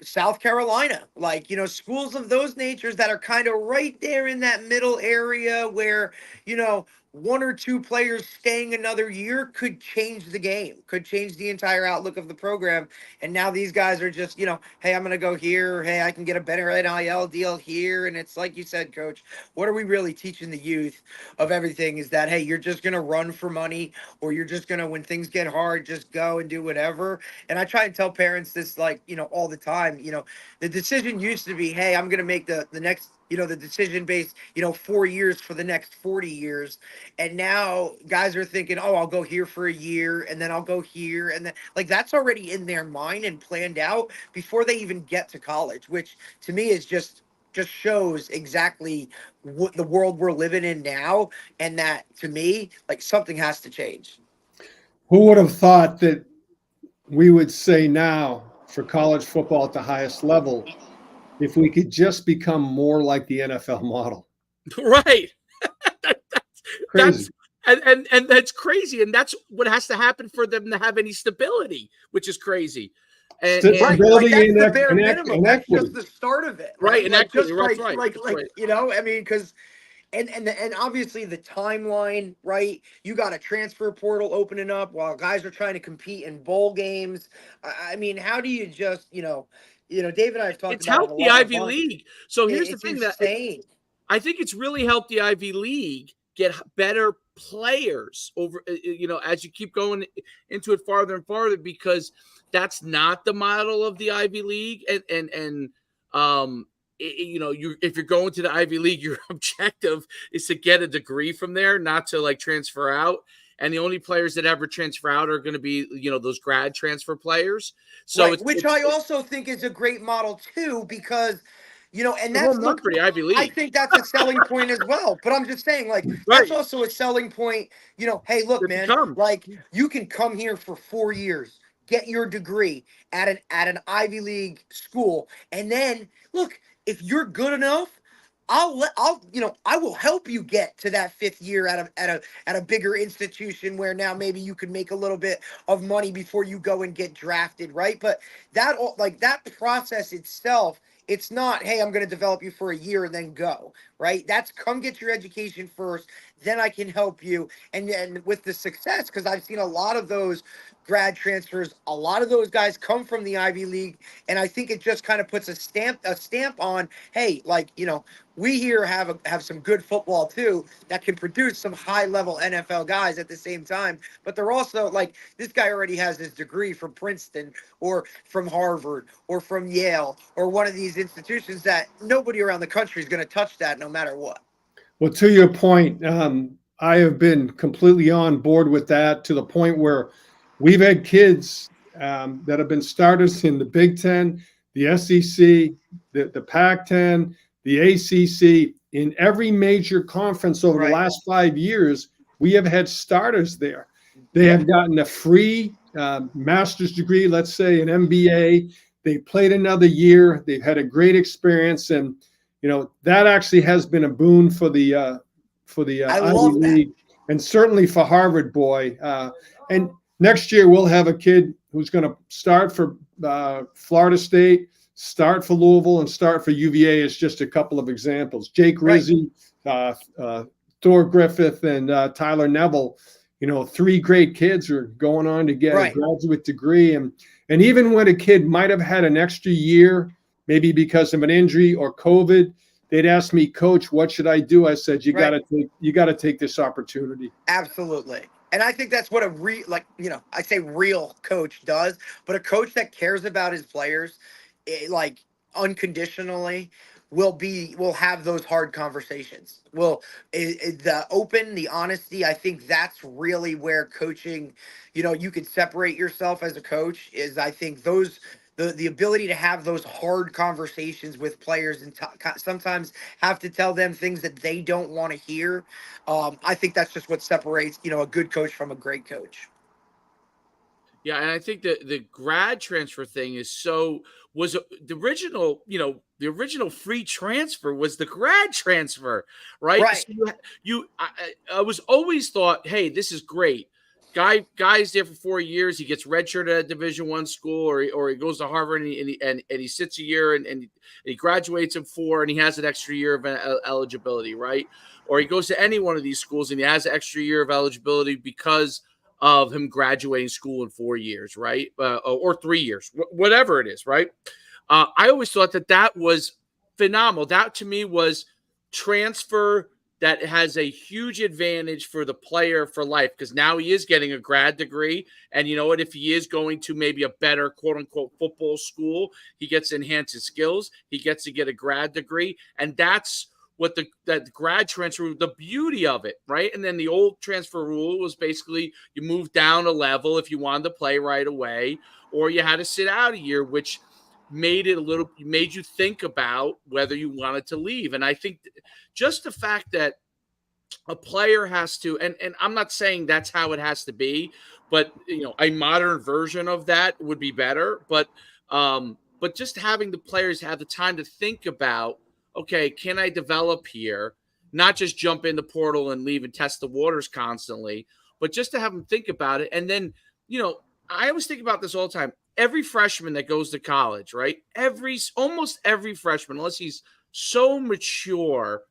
South Carolina, like, you know, schools of those natures that are kind of right there in that middle area where, you know, one or two players staying another year could change the game, could change the entire outlook of the program. And now these guys are just, you know, hey, I'm going to go here. Hey, I can get a better NIL deal here. And it's like you said, Coach, what are we really teaching the youth of everything is that, hey, you're just going to run for money, or you're just going to, when things get hard, just go and do whatever. And I try and tell parents this, like, you know, all the time. You know, the decision used to be, hey, I'm going to make the next, you know, the decision based, you know, 4 years for the next 40 years. And now guys are thinking, oh, I'll go here for a year and then I'll go here. And then, like, that's already in their mind and planned out before they even get to college, which to me is just shows exactly what the world we're living in now. And that, to me, like, something has to change. Who would have thought that we would say now for college football at the highest level, if we could just become more like the NFL model? Right. Crazy. and that's crazy. And that's what has to happen for them to have any stability, which is crazy. Right, like Stability that's and, the bare minimum. and That's equity. just the start of it, right, right? and Like equity. just That's right. That's right. you know, I mean, because and obviously the timeline, right? You got a transfer portal opening up while guys are trying to compete in bowl games. I mean, how do you just, Dave and I have talked It's about it helped the a Ivy bunch. League. So here's the It's thing that insane. I think it's really helped the Ivy League get better players over, as you keep going into it farther and farther, because that's not the model of the Ivy League. Um, you if you're going to the Ivy League, your objective is to get a degree from there, not to like transfer out. And the only players that ever transfer out are going to be, those grad transfer players. So Right, which I also think is a great model too, because and it's a that's home run look, for the Ivy I League. think that's a selling point as well. But I'm just saying, like, that's Right. also a selling point. Hey, look, To man, become. like you can come here for 4 years, get your degree at an Ivy League school, and then look, if you're good enough, I will help you get to that fifth year at a bigger institution where now maybe you could make a little bit of money before you go and get drafted, right? But that process itself, it's not, hey, I'm going to develop you for a year and then go, right? That's come get your education first, then I can help you. And then with the success, because I've seen a lot of those grad transfers, a lot of those guys come from the Ivy League, and I think it just kind of puts a stamp on, hey, like, we here have some good football too that can produce some high level NFL guys at the same time. But they're also like, this guy already has his degree from Princeton or from Harvard or from Yale or one of these institutions that nobody around the country is going to touch that no matter what. Well, to your point, I have been completely on board with that, to the point where we've had kids that have been starters in the Big Ten, the SEC, the Pac-10, the ACC. In every major conference over the Right. last 5 years, we have had starters there. They Yeah. have gotten a free master's degree, let's say an MBA. They played another year. They've had a great experience, and that actually has been a boon for the I Ivy love that. League, and certainly for Harvard, boy. And next year we'll have a kid who's going to start for Florida State, start for Louisville, and start for UVA as just a couple of examples. Jake Right. Rizzi, Thor Griffith, and Tyler Neville. Three great kids are going on to get a Right. graduate degree, and even when a kid might have had an extra year, maybe because of an injury or COVID, they'd ask me, Coach, what should I do? I said, you Right. got to take this opportunity. Absolutely. And I think that's what I say real coach does, but a coach that cares about his players, like unconditionally, will have those hard conversations. The honesty, I think that's really where coaching, you can separate yourself as a coach, is I think the ability to have those hard conversations with players and sometimes have to tell them things that they don't want to hear. I think that's just what separates, a good coach from a great coach. Yeah, and I think that the grad transfer thing was the original, the original free transfer was the grad transfer, right? Right. So I was always thought, hey, this is great. Guy's there for 4 years. He gets redshirted at a Division I school, or he goes to Harvard and he sits a year and he graduates in 4 and he has an extra year of eligibility, right? Or he goes to any one of these schools and he has an extra year of eligibility because of him graduating school in 4 years, right? Or 3 years, whatever it is, right? I always thought that was phenomenal. That to me was transfer that has a huge advantage for the player for life, because now he is getting a grad degree. And you know what? If he is going to maybe a better quote unquote football school, he gets to enhance his skills. He gets to get a grad degree. And that's what that grad transfer, the beauty of it, right? And then the old transfer rule was basically you moved down a level if you wanted to play right away, or you had to sit out a year, which made you think about whether you wanted to leave. And I think just the fact that a player has to, and I'm not saying that's how it has to be, but a modern version of that would be better. But just having the players have the time to think about, okay, can I develop here? not just jump in the portal and leave and test the waters constantly, but just to have them think about it. And then, I always think about this all the time. Every freshman that goes to college, right? Almost every freshman, unless he's so mature,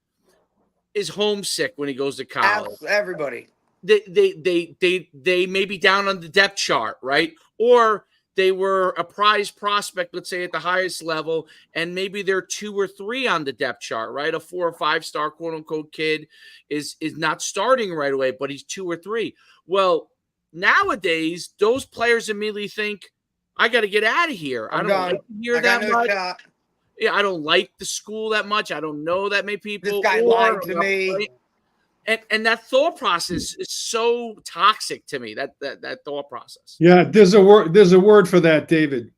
is homesick when he goes to college. Everybody. They may be down on the depth chart, right? Or they were a prize prospect, let's say at the highest level, and maybe they're 2 or 3 on the depth chart, right? A 4 or 5 star quote unquote kid is not starting right away, but he's 2 or 3. Well, nowadays those players immediately think, I got to get out of here. I don't like to hear that much. Yeah, I don't like the school that much. I don't know that many people. This guy lied to me. Right? And that thought process is so toxic to me. That thought process. Yeah, there's a word for that, David.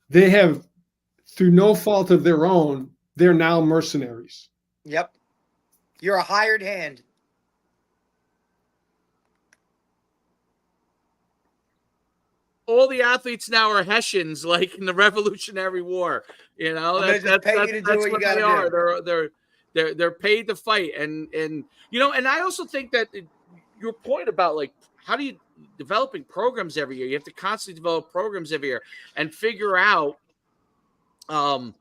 They have, through no fault of their own, they're now mercenaries. Yep, you're a hired hand. All the athletes now are Hessians, like in the Revolutionary War. That's what they are. They're paid to fight, and I also think that your point about like how do you developing programs every year? You have to constantly develop programs every year and figure out. Right.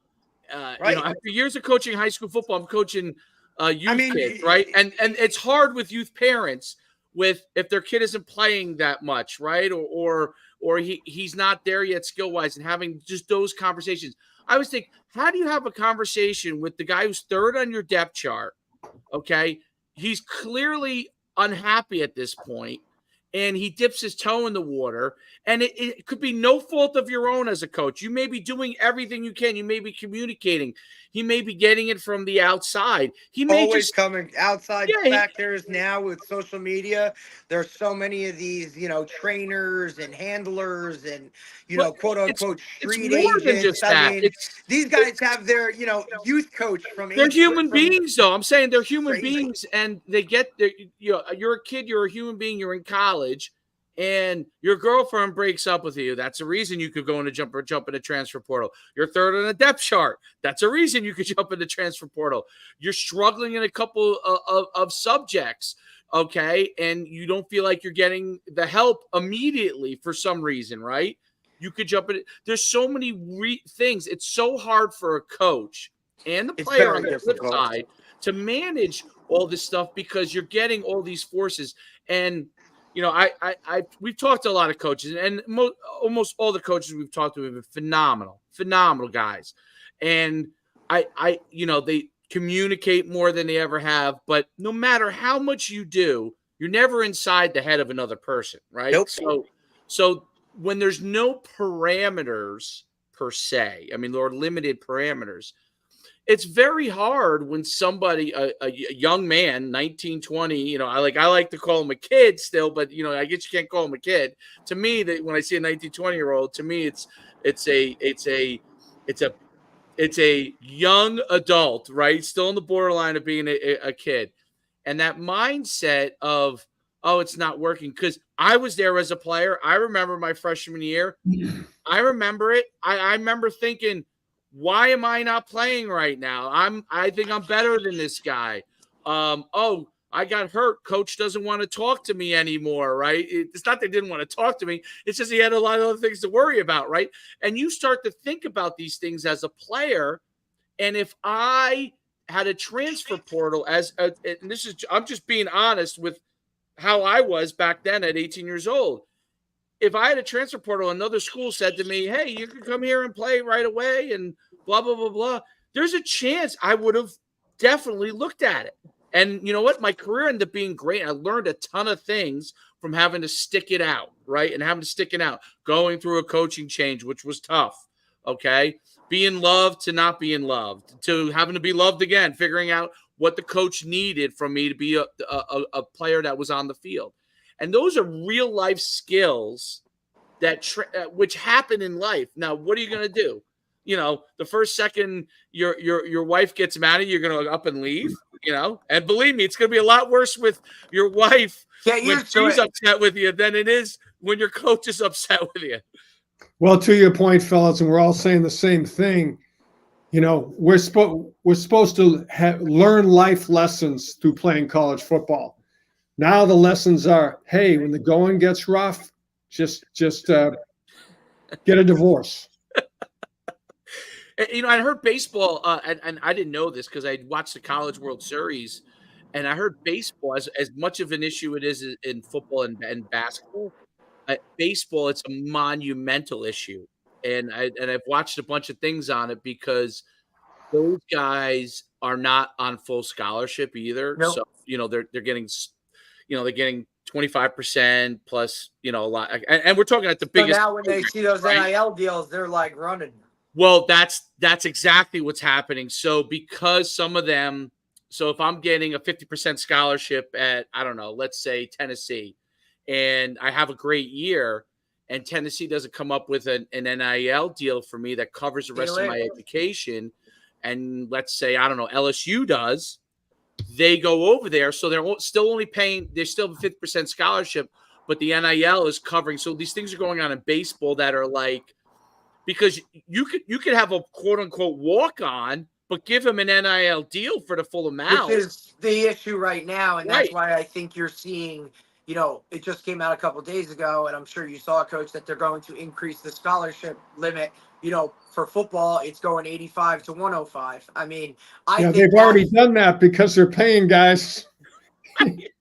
After years of coaching high school football, I'm coaching youth kids, right? And it's hard with youth parents if their kid isn't playing that much, right? Or he's not there yet skill wise, and having just those conversations. I always think, how do you have a conversation with the guy who's 3rd on your depth chart? Okay. He's clearly unhappy at this point, and he dips his toe in the water, and it could be no fault of your own as a coach. You may be doing everything you can. You may be communicating. He may be getting it from the outside. He may always coming outside factors now with social media. There's so many of these, trainers and handlers and, quote unquote street agents. These guys have their, youth coach from. They're human beings, though. I'm saying they're human beings, and they get their. You're a kid. You're a human being. You're in college, and your girlfriend breaks up with you. That's a reason you could go in a jump in a transfer portal. You're 3rd on the depth chart. That's a reason you could jump in the transfer portal. You're struggling in a couple of subjects, okay, and you don't feel like you're getting the help immediately for some reason, right? You could jump in. There's so many things. It's so hard for a coach and the player on the flip side to manage all this stuff because you're getting all these forces. And we've talked to a lot of coaches, and almost all the coaches we've talked to have been phenomenal guys. And they communicate more than they ever have, but no matter how much you do, you're never inside the head of another person, right? Nope. So when there's no parameters per se, or limited parameters, it's very hard when somebody, a young man, 19, 20, I like to call him a kid still, but, I guess you can't call him a kid. To me, that when I see a 19, 20-year-old, to me, it's a young adult, right? Still on the borderline of being a kid. And that mindset of, oh, it's not working. Because I was there as a player. I remember my freshman year. I remember it. I remember thinking, why am I not playing right now? I think I'm better than this guy. I got hurt. Coach doesn't want to talk to me anymore, right? It's not they didn't want to talk to me. It's just he had a lot of other things to worry about, right? And you start to think about these things as a player. And if I had a transfer portal I'm just being honest with how I was back then at 18 years old. If I had a transfer portal, another school said to me, hey, you can come here and play right away and blah, blah, blah, blah. There's a chance I would have definitely looked at it. And you know what? My career ended up being great. I learned a ton of things from having to stick it out, right? And having to stick it out, going through a coaching change, which was tough, okay? Being loved to not being loved, to having to be loved again, figuring out what the coach needed from me to be a player that was on the field. And those are real life skills that which happen in life. Now, what are you going to do? The first second your wife gets mad at you, you're going to up and leave, and believe me, it's going to be a lot worse with your wife when she's upset with you than it is when your coach is upset with you. Well, to your point, fellas, and we're all saying the same thing. You know, we're supposed to learn life lessons through playing college football. Now the lessons are, hey, when the going gets rough, just get a divorce. You know, I heard baseball, and I didn't know this because I watched the College World Series, and I heard baseball as much of an issue it is in football and basketball. Baseball, it's a monumental issue, and I've watched a bunch of things on it because those guys are not on full scholarship either. So Nope. you know they're getting they're getting 25% plus a lot, and we're talking at the So biggest now when they program, see those right? NIL deals, they're like running. Well, that's exactly what's happening. So because some of them, so if I'm getting a 50% scholarship at, I don't know, let's say Tennessee, and I have a great year, and Tennessee doesn't come up with an NIL deal for me that covers the See you rest of my later. education, and let's say, I don't know, LSU does, they go over there. So they're still only paying, they still have a 50% scholarship, but the NIL is covering. So these things are going on in baseball that are like, because you could have a quote unquote walk on, but give him an NIL deal for the full Which amount. is the issue right now, and that's Right. why I think you're seeing. It just came out a couple days ago, and I'm sure you saw, Coach, that they're going to increase the scholarship limit. For football, it's going 85 to 105. I mean, I Yeah, think they've already that's done that because they're paying guys.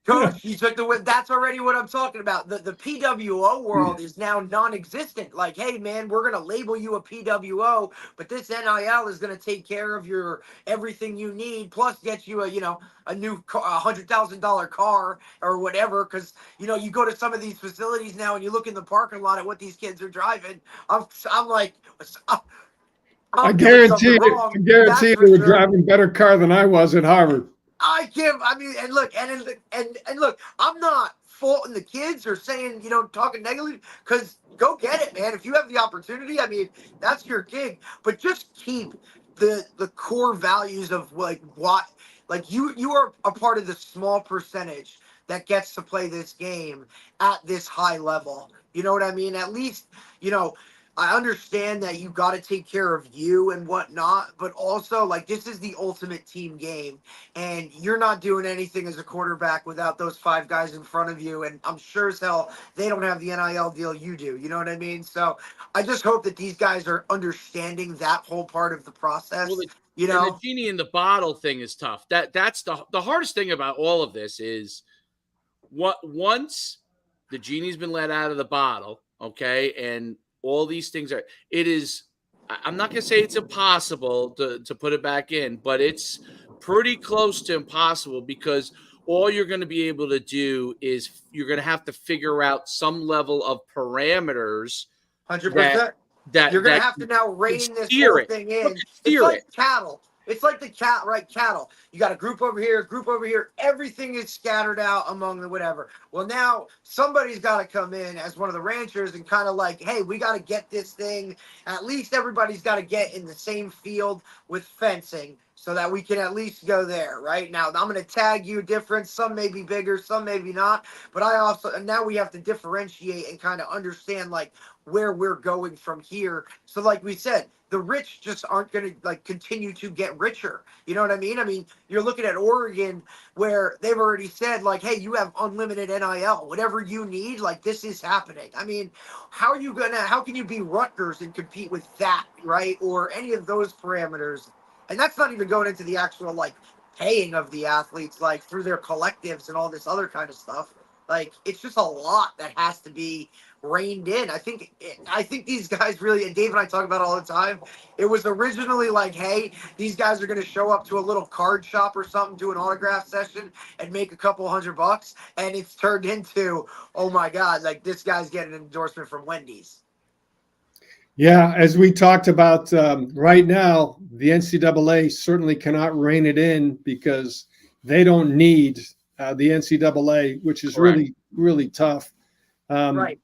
Coach, you took the. That's already what I'm talking about. The PWO world is now non-existent. Like, hey man, we're gonna label you a PWO, but this NIL is gonna take care of your everything you need, plus get you a new $100,000 car or whatever. Because you go to some of these facilities now and you look in the parking lot at what these kids are driving. I'm like, I I'm doing guarantee something it. I wrong. guarantee That's you for they were sure. driving a better car than I was at Harvard. I mean, and look, and look, I'm not faulting the kids or saying, talking negatively, because go get it, man. If you have the opportunity, I mean, that's your gig. But just keep the core values of like what, like you are a part of the small percentage that gets to play this game at this high level. You know what I mean? At least, you know, I understand that you got to take care of you and whatnot, but also like this is the ultimate team game, and you're not doing anything as a quarterback without those five guys in front of you. And I'm sure as hell they don't have the NIL deal you do. You know what I mean? So I just hope that these guys are understanding that whole part of the Well, process. and the genie in the bottle thing is tough. That's the hardest thing about all of this is what once the genie's been let out of the bottle, okay, and all these things are, it is, I'm not going to say it's impossible to put it back in, but it's pretty close to impossible because all you're going to be able to do is you're going to have to figure out some level of parameters that 100%. You're that gonna that have to now can rein this steer whole it. thing Look, in. It's steer like it. cattle. It's like the cat, right? Cattle. You got a group over here, group over here. Everything is scattered out among the whatever. Well, now somebody's got to come in as one of the ranchers and kind of like, hey, we got to get this thing. At least everybody's got to get in the same field with fencing so that we can at least go there, right? Now, I'm going to tag you different. Some may be bigger, some maybe not. But I also, and now we have to differentiate and kind of understand like where we're going from here. So like we said, the rich just aren't going to like continue to get richer. You know what I mean? I mean, you're looking at Oregon where they've already said like, hey, you have unlimited NIL, whatever you need, like this is happening. I mean, how can you be Rutgers and compete with that, right? Or any of those parameters. And that's not even going into the actual like paying of the athletes, like through their collectives and all this other kind of stuff. Like it's just a lot that has to be reined in. I think these guys really, and Dave and I talk about it all the time. It was originally like, hey, these guys are going to show up to a little card shop or something, do an autograph session, and make a couple $100, and it's turned into, oh my god, like this guy's getting an endorsement from Wendy's. Yeah, as we talked about right now, the NCAA certainly cannot rein it in because they don't need the NCAA, which is Correct. really, really tough. Right.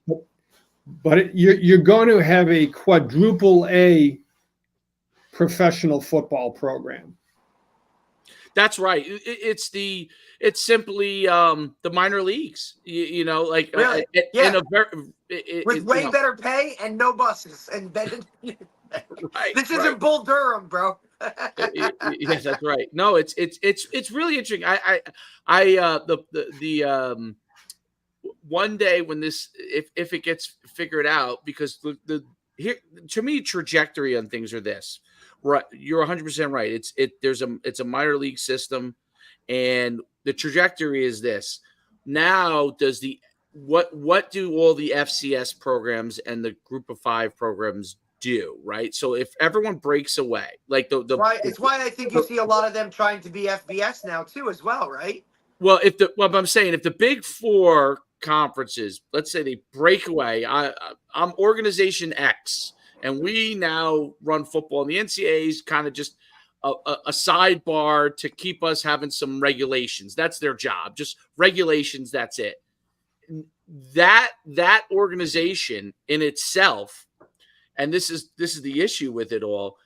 But you're going to have a quadruple A professional football program. That's right. It's simply the minor leagues. Like Really? in Yeah. a very With way better pay and no buses and bed. right, This right. isn't Bull Durham, bro. Yes, that's right. No, it's really interesting. The one day when this, if it gets figured out, because the here, to me, trajectory on things are this, right? You're 100% right. It's a minor league system, and the trajectory is this. Now, does the what do all the FCS programs and the Group of Five programs do, right? So if everyone breaks away, like It's why I think you see a lot of them trying to be FBS now too, as well, right? well, I'm saying, if the Big Four conferences, let's say they break away, I'm organization X, and we now run football, and the NCAA is kind of just a sidebar to keep us having some regulations. That's their job, just regulations. That's it. That organization in itself, and this is the issue with it all,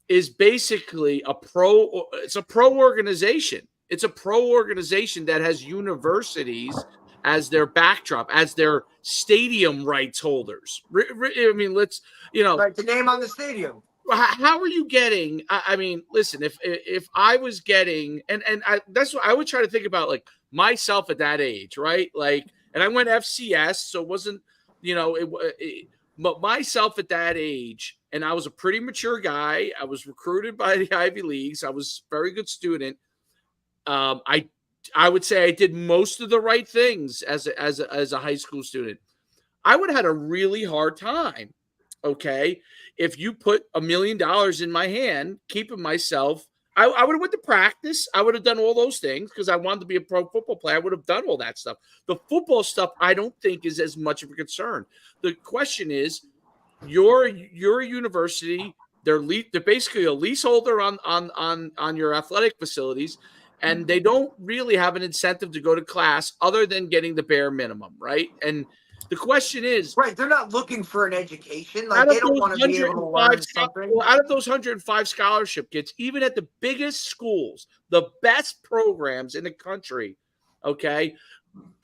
is basically it's a pro organization. It's a pro organization that has universities as their backdrop, as their stadium rights holders. I mean, Right, the name on the stadium. How are you getting? I mean, listen, if I was getting, that's what I would try to think about, like myself at that age, right? Like, and I went FCS, so it wasn't, but myself at that age, and I was a pretty mature guy. I was recruited by the Ivy Leagues. I was a very good student. I would say I did most of the right things as a high school student. I would have had a really hard time, okay, if you put $1 million in my hand, keeping myself. I would have went to practice. I would have done all those things because I wanted to be a pro football player. I would have done all that stuff. The football stuff, I don't think, is as much of a concern. The question is, you're a university. They're basically a leaseholder on your athletic facilities, and they don't really have an incentive to go to class other than getting the bare minimum, right? And the question is, right, they're not looking for an education. Like, they don't want to be able to learn something. Out of those 105 scholarship kids, even at the biggest schools, the best programs in the country, okay,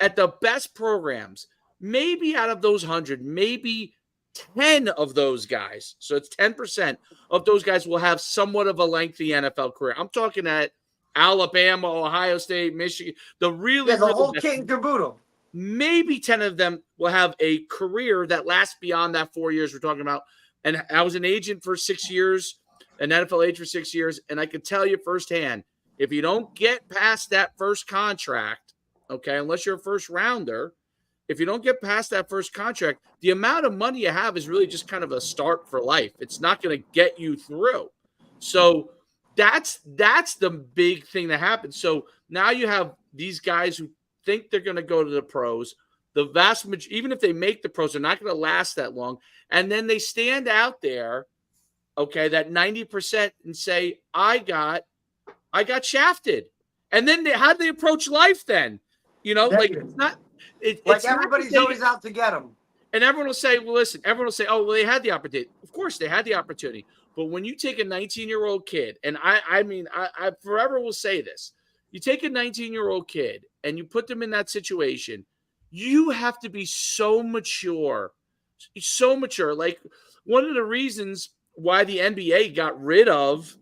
at the best programs, maybe out of those 100, maybe 10 of those guys, so it's 10% of those guys, will have somewhat of a lengthy NFL career. I'm talking at Alabama, Ohio State, Michigan, the whole kit and caboodle. Maybe 10 of them will have a career that lasts beyond that 4 years we're talking about. And I was an agent for 6 years, an NFL agent for 6 years, and I can tell you firsthand, if you don't get past that first contract, okay, unless you're a first rounder, if you don't get past that first contract, the amount of money you have is really just kind of a start for life. It's not going to get you through. So that's the big thing that happens. So now you have these guys who think they're going to go to the pros. The vast majority, even if they make the pros, they're not going to last that long. And then they stand out there, okay, that 90%, and say, I got shafted. And then how do they approach life then? Like, it's not. It's everybody's always out to get them. And everyone will say, well, listen, everyone will say, oh, well, they had the opportunity. Of course, they had the opportunity. But when you take a 19-year-old kid, and I mean, I forever will say this, you take a 19-year-old kid and you put them in that situation, you have to be so mature. Like, one of the reasons why the NBA got rid of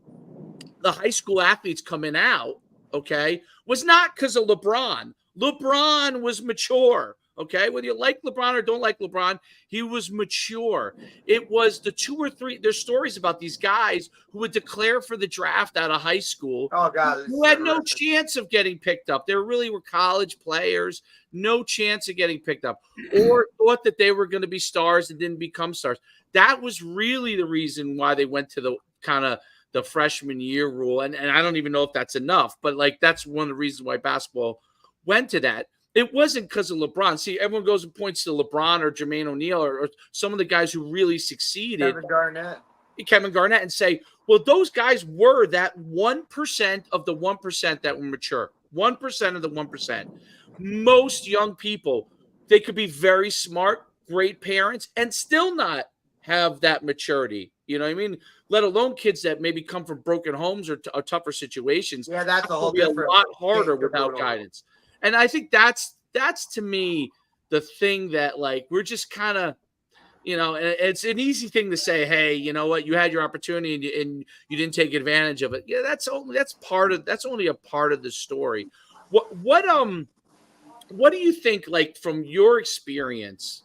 the high school athletes coming out, okay, was not because of LeBron. LeBron was mature. Okay, whether you like LeBron or don't like LeBron, he was mature. It was the 2 or 3. There's stories about these guys who would declare for the draft out of high school. Oh God, who had no chance of getting picked up. They really were college players, no chance of getting picked up, or thought that they were going to be stars and didn't become stars. That was really the reason why they went to the kind of the freshman year rule. And I don't even know if that's enough, but like, that's one of the reasons why basketball went to that. It wasn't because of LeBron. See, everyone goes and points to LeBron or Jermaine O'Neal or some of the guys who really succeeded. Kevin Garnett, and say, well, those guys were that 1% of the 1% that were mature. 1% of the 1%. Most young people, they could be very smart, great parents, and still not have that maturity. You know what I mean? Let alone kids that maybe come from broken homes or tougher situations. Yeah, that's a whole different. A lot harder without guidance. And I think that's to me the thing that, like, we're just kind of, You know, and it's an easy thing to say, hey, you know what, you had your opportunity and you didn't take advantage of it. Yeah, that's only a part of the story. What do you think, like, from your experience?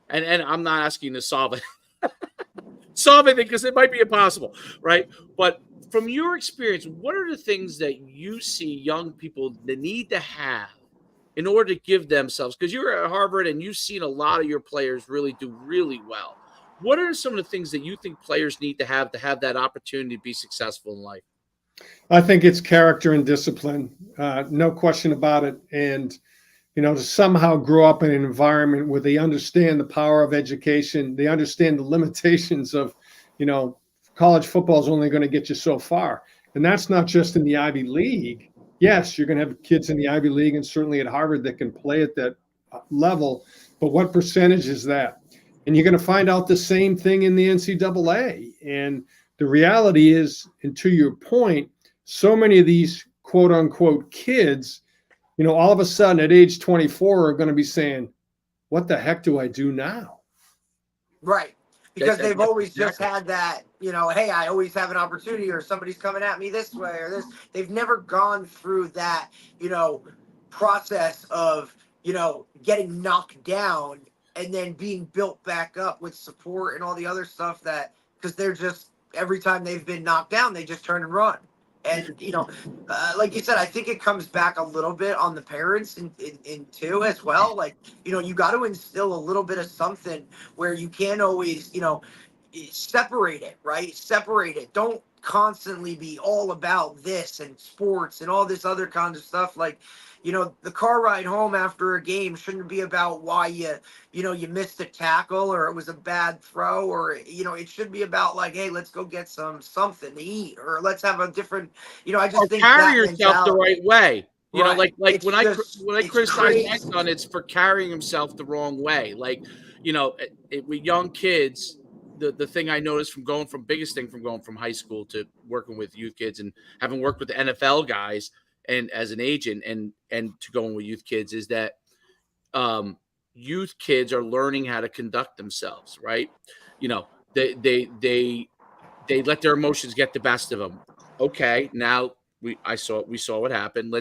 And I'm not asking to solve anything, because it might be impossible, right? But from your experience, what are the things that you see young people that need to have in order to give themselves? Because you're at Harvard and you've seen a lot of your players really do really well. What are some of the things that you think players need to have that opportunity to be successful in life? I think it's character and discipline, no question about it. And to somehow grow up in an environment where they understand the power of education, they understand the limitations of, college football is only going to get you so far. And that's not just in the Ivy League. Yes, you're going to have kids in the Ivy League and certainly at Harvard that can play at that level, but what percentage is that? And you're going to find out the same thing in the NCAA. And the reality is, and to your point, so many of these quote unquote kids, all of a sudden at age 24 are going to be saying, what the heck do I do now? Right. Because they've always just had that, hey, I always have an opportunity, or somebody's coming at me this way or this. They've never gone through that, process of, getting knocked down and then being built back up with support and all the other stuff because they're just, every time they've been knocked down, they just turn and run. And, like you said, I think it comes back a little bit on the parents in too as well. Like, you got to instill a little bit of something where you can't always, separate it, right? Separate it. Don't constantly be all about this and sports and all this other kind of stuff. Like, the car ride home after a game shouldn't be about why you missed a tackle or it was a bad throw, or, it should be about like, hey, let's go get something to eat, or let's have a different, I just think carry that yourself the right way. Right. Like when I criticize my son, it's for carrying himself the wrong way. Like, with young kids, the thing I noticed biggest thing from going from high school to working with youth kids and having worked with the NFL guys and as an agent and to going with youth kids is that youth kids are learning how to conduct themselves, right? They let their emotions get the best of them. Okay, now we saw what happened.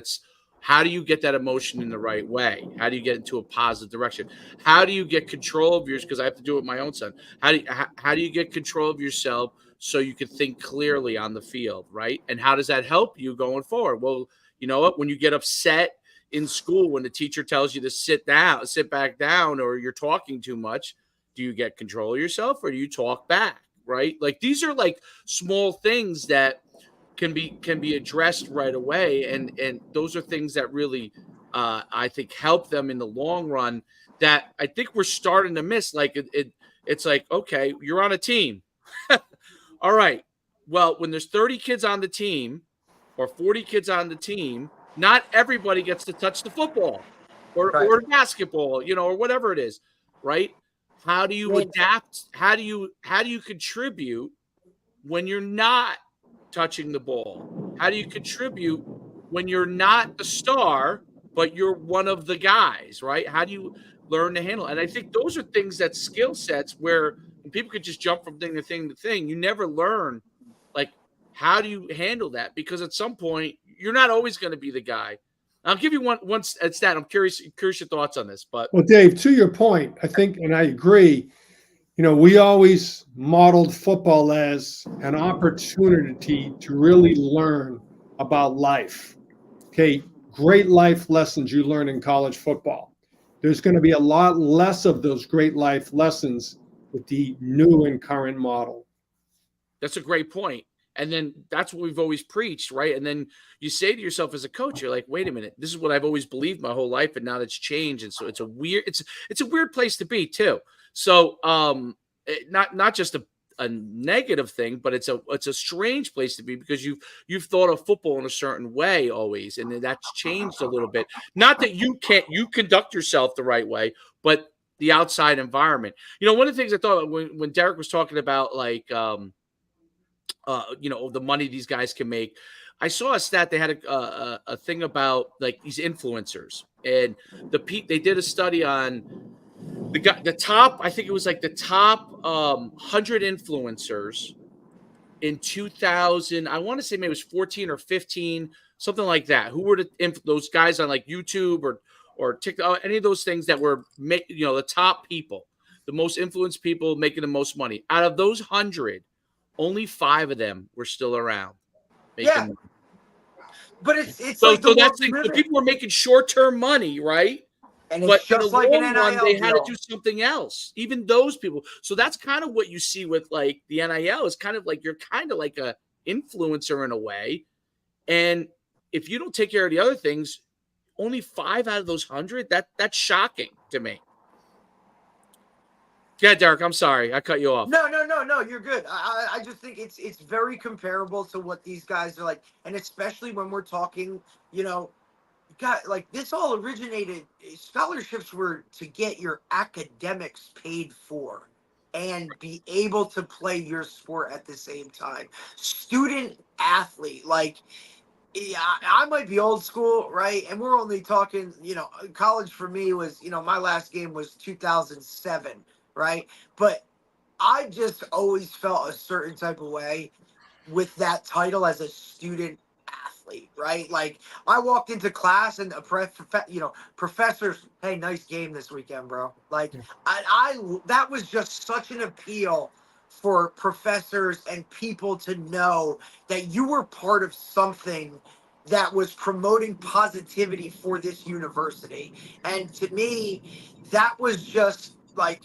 How do you get that emotion in the right way? How do you get into a positive direction? How do you get control of yours? Because I have to do it with my own son. How do you get control of yourself so you can think clearly on the field, right? And how does that help you going forward? Well, you know what? When you get upset in school, when the teacher tells you to sit back down, or you're talking too much, do you get control of yourself or do you talk back, right? Like, these are like small things that can be addressed right away, and those are things that really I think help them in the long run, that I think we're starting to miss. Like, it's like, okay, you're on a team. All right, well, when there's 30 kids on the team or 40 kids on the team, not everybody gets to touch the football or basketball, or whatever it is, right? How do you adapt? How do you contribute when you're not touching the ball? How do you contribute when you're not the star, but you're one of the guys, right? How do you learn to handle it? And I think those are things, that skill sets, where when people could just jump from thing to thing to thing, you never learn, like, how do you handle that? Because at some point, you're not always going to be the guy. I'll give you one stat. I'm curious your thoughts on this. But, well, Dave, to your point, I think, and I agree, we always modeled football as an opportunity to really learn about life. Okay, great life lessons you learn in college football. There's going to be a lot less of those great life lessons with the new and current model. That's a great point. And then that's what we've always preached, right? And then you say to yourself as a coach, you're like, wait a minute, this is what I've always believed my whole life, and now that's changed. And so it's a weird place to be too. So not just a negative thing, but it's a strange place to be, because you've thought of football in a certain way always, and that's changed a little bit. Not that you conduct yourself the right way, but the outside environment. One of the things I thought when Derek was talking about, like, the money these guys can make, I saw a stat. They had a thing about, like, these influencers, and they did a study on the top, I think it was like the top 100 influencers in 2000. I want to say maybe it was 14 or 15, something like that. Who were those guys on like YouTube or TikTok, any of those things that were the top people, the most influenced people making the most money. Out of those 100, only 5 of them were still around making money. But it's So like the that's world so people were making short-term money, right? and it's But in just the like an long run, NIL they had to deal. do something else. Even those people. So that's kind of what you see with like the NIL is kind of like you're kind of like a influencer in a way. And if you don't take care of the other things, only 5 out of those 100, that's shocking to me. Yeah, Derek, I'm sorry. I cut you off. No, you're good. I just think it's very comparable to what these guys are like, and especially when we're talking, God, like this all originated. Scholarships were to get your academics paid for and be able to play your sport at the same time. Student athlete, like, yeah, I might be old school, right? And we're only talking, college for me was, my last game was 2007, right? But I just always felt a certain type of way with that title as a student athlete, right? Like I walked into class and professors, hey, nice game this weekend, bro. Like I that was just such an appeal for professors and people to know that you were part of something that was promoting positivity for this university. And to me, that was just like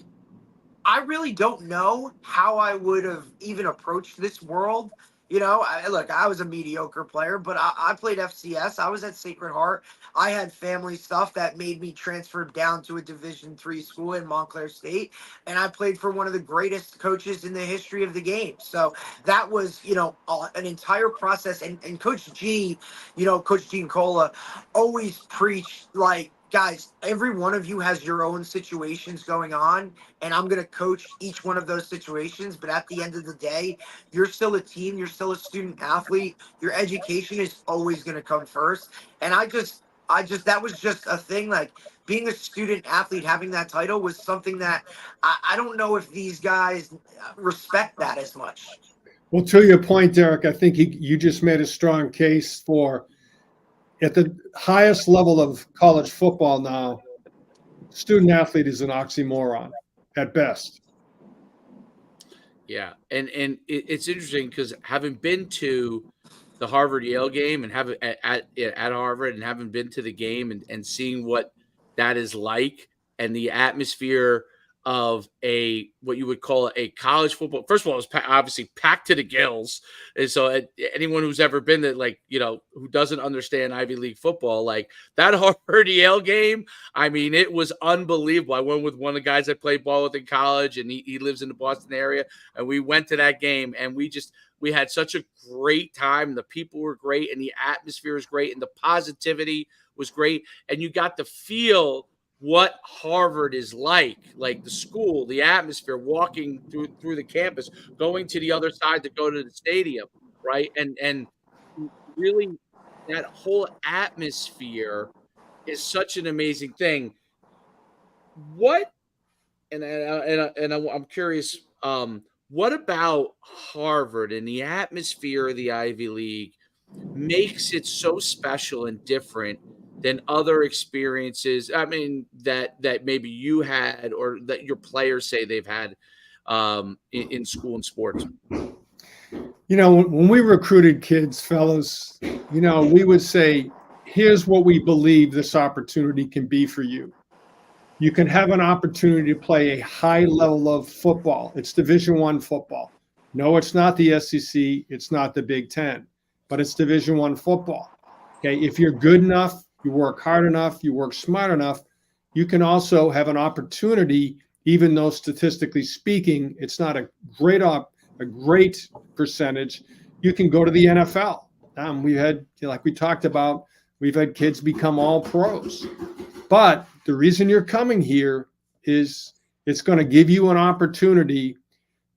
I really don't know how I would have even approached this world. Look, I was a mediocre player, but I played FCS. I was at Sacred Heart. I had family stuff that made me transfer down to a Division III school in Montclair State, and I played for one of the greatest coaches in the history of the game. So that was, an entire process. And Coach G, Coach Gene Cola, always preached like, guys, every one of you has your own situations going on, and I'm going to coach each one of those situations. But at the end of the day, you're still a team. You're still a student athlete. Your education is always going to come first. And that was just a thing. Like being a student athlete, having that title was something that I don't know if these guys respect that as much. Well, to your point, Derek, I think you just made a strong case for at the highest level of college football now, student athlete is an oxymoron at best. Yeah, and it's interesting because having been to the Harvard Yale game and having at Harvard and having been to the game and seeing what that is like and the atmosphere of what you would call a college football. First of all, it was obviously packed to the gills, and so anyone who's ever been there, like who doesn't understand Ivy League football, like that Harvard Yale game, I mean, it was unbelievable. I went with one of the guys I played ball with in college, and he lives in the Boston area, and we went to that game, and we had such a great time. The people were great, and the atmosphere was great, and the positivity was great, and you got to feel what Harvard is like the school, the atmosphere, walking through the campus, going to the other side to go to the stadium, right? And really that whole atmosphere is such an amazing thing. What I'm curious, what about Harvard and the atmosphere of the Ivy League makes it so special and different than other experiences? I mean, that maybe you had or that your players say they've had in school and sports. When we recruited kids, fellas, we would say, here's what we believe this opportunity can be for you. You can have an opportunity to play a high level of football. It's Division I football. No, it's not the SEC. It's not the Big Ten, but it's Division I football. Okay, if you're good enough, you work hard enough, you work smart enough, you can also have an opportunity, even though statistically speaking, it's not a great percentage. You can go to the NFL. We had, like we talked about, we've had kids become all pros. But the reason you're coming here is it's going to give you an opportunity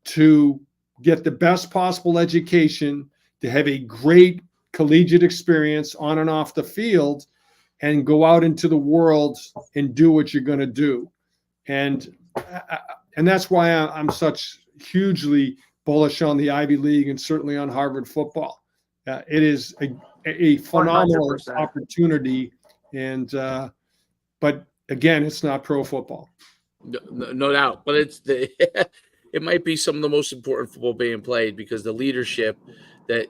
to get the best possible education, to have a great collegiate experience on and off the field, and go out into the world and do what you're going to do. And and that's why I'm such hugely bullish on the Ivy League and certainly on Harvard football. It is a phenomenal 100%. opportunity, and but again, it's not pro football. No doubt, but it's it might be some of the most important football being played because the leadership and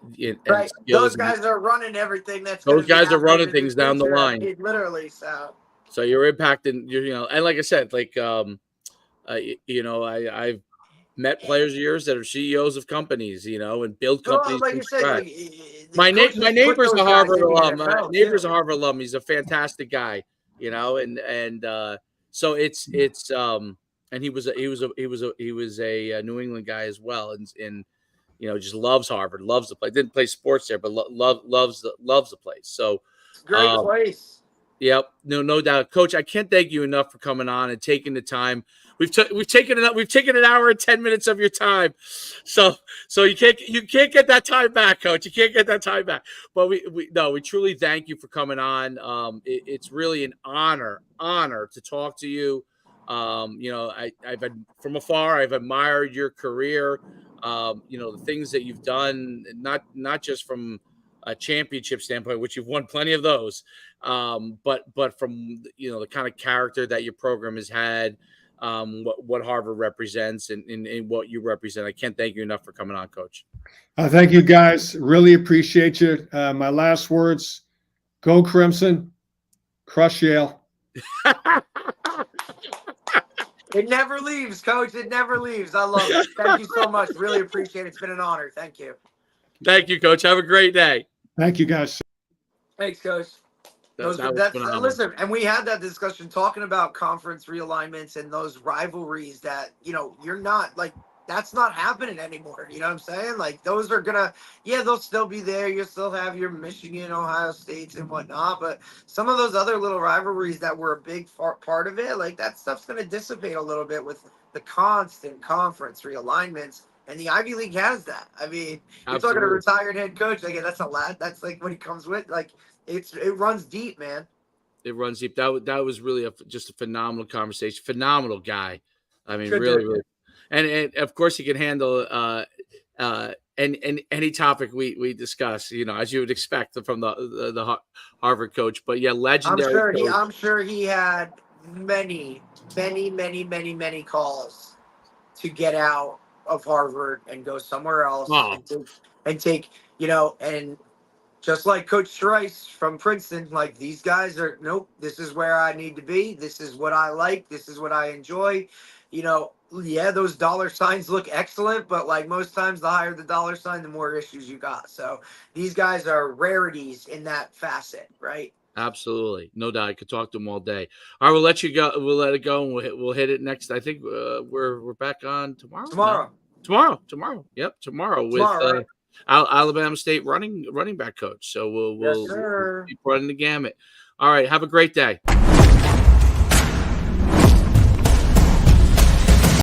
Right. skills. Those guys are running everything. Those guys are running things down the line. Literally, so you're impacting. And like I said, like I've met players of yours that are CEOs of companies, and build companies like from you said, scratch. my neighbor's a Harvard alum. My neighbor's a Harvard alum. He's a fantastic guy, and so it's and he was a New England guy as well, and just loves Harvard, loves the place. Didn't play sports there, but loves the place. So great place. Yep, no doubt, Coach. I can't thank you enough for coming on and taking the time. We've taken an hour and 10 minutes of your time, so you can't get that time back, Coach. You can't get that time back. But we truly thank you for coming on. It's really an honor to talk to you. I've been from afar. I've admired your career. The things that you've done, not just from a championship standpoint, which you've won plenty of those, but from the kind of character that your program has had, what Harvard represents and what you represent. I can't thank you enough for coming on, Coach. Thank you, guys. Really appreciate you. My last words: go Crimson, crush Yale. It never leaves, Coach. It never leaves. I love it. Thank you so much. Really appreciate it. It's been an honor. Thank you. Thank you, Coach. Have a great day. Thank you, guys. Thanks, Coach. Phenomenal. Listen, and we had that discussion talking about conference realignments and those rivalries that, you're not like, that's not happening anymore. You know what I'm saying? Like those are they'll still be there. You'll still have your Michigan, Ohio States and whatnot. But some of those other little rivalries that were a big part of it, like that stuff's going to dissipate a little bit with the constant conference realignments. And the Ivy League has that. I mean, you're talking to a retired head coach. Like, that's a lot. That's like what he comes with. Like, it runs deep, man. It runs deep. That was really just a phenomenal conversation. Phenomenal guy. I mean, really. And of course, he can handle any topic we discuss. As you would expect from the Harvard coach. But yeah, legendary. I'm sure he had many calls to get out of Harvard and go somewhere else and take and just like Coach Trice from Princeton, like these guys are nope, this is where I need to be, this is what I like, this is what I enjoy. Those dollar signs look excellent, but like most times the higher the dollar sign, the more issues you got. So these guys are rarities in that facet, right? Absolutely. No doubt. I could talk to them all day. All right, we'll let you go. We'll let it go, and we'll hit it next. I think we're back on tomorrow. Tomorrow. Yep, tomorrow with right? Alabama State running back coach. So we'll keep running the gamut. All right. Have a great day.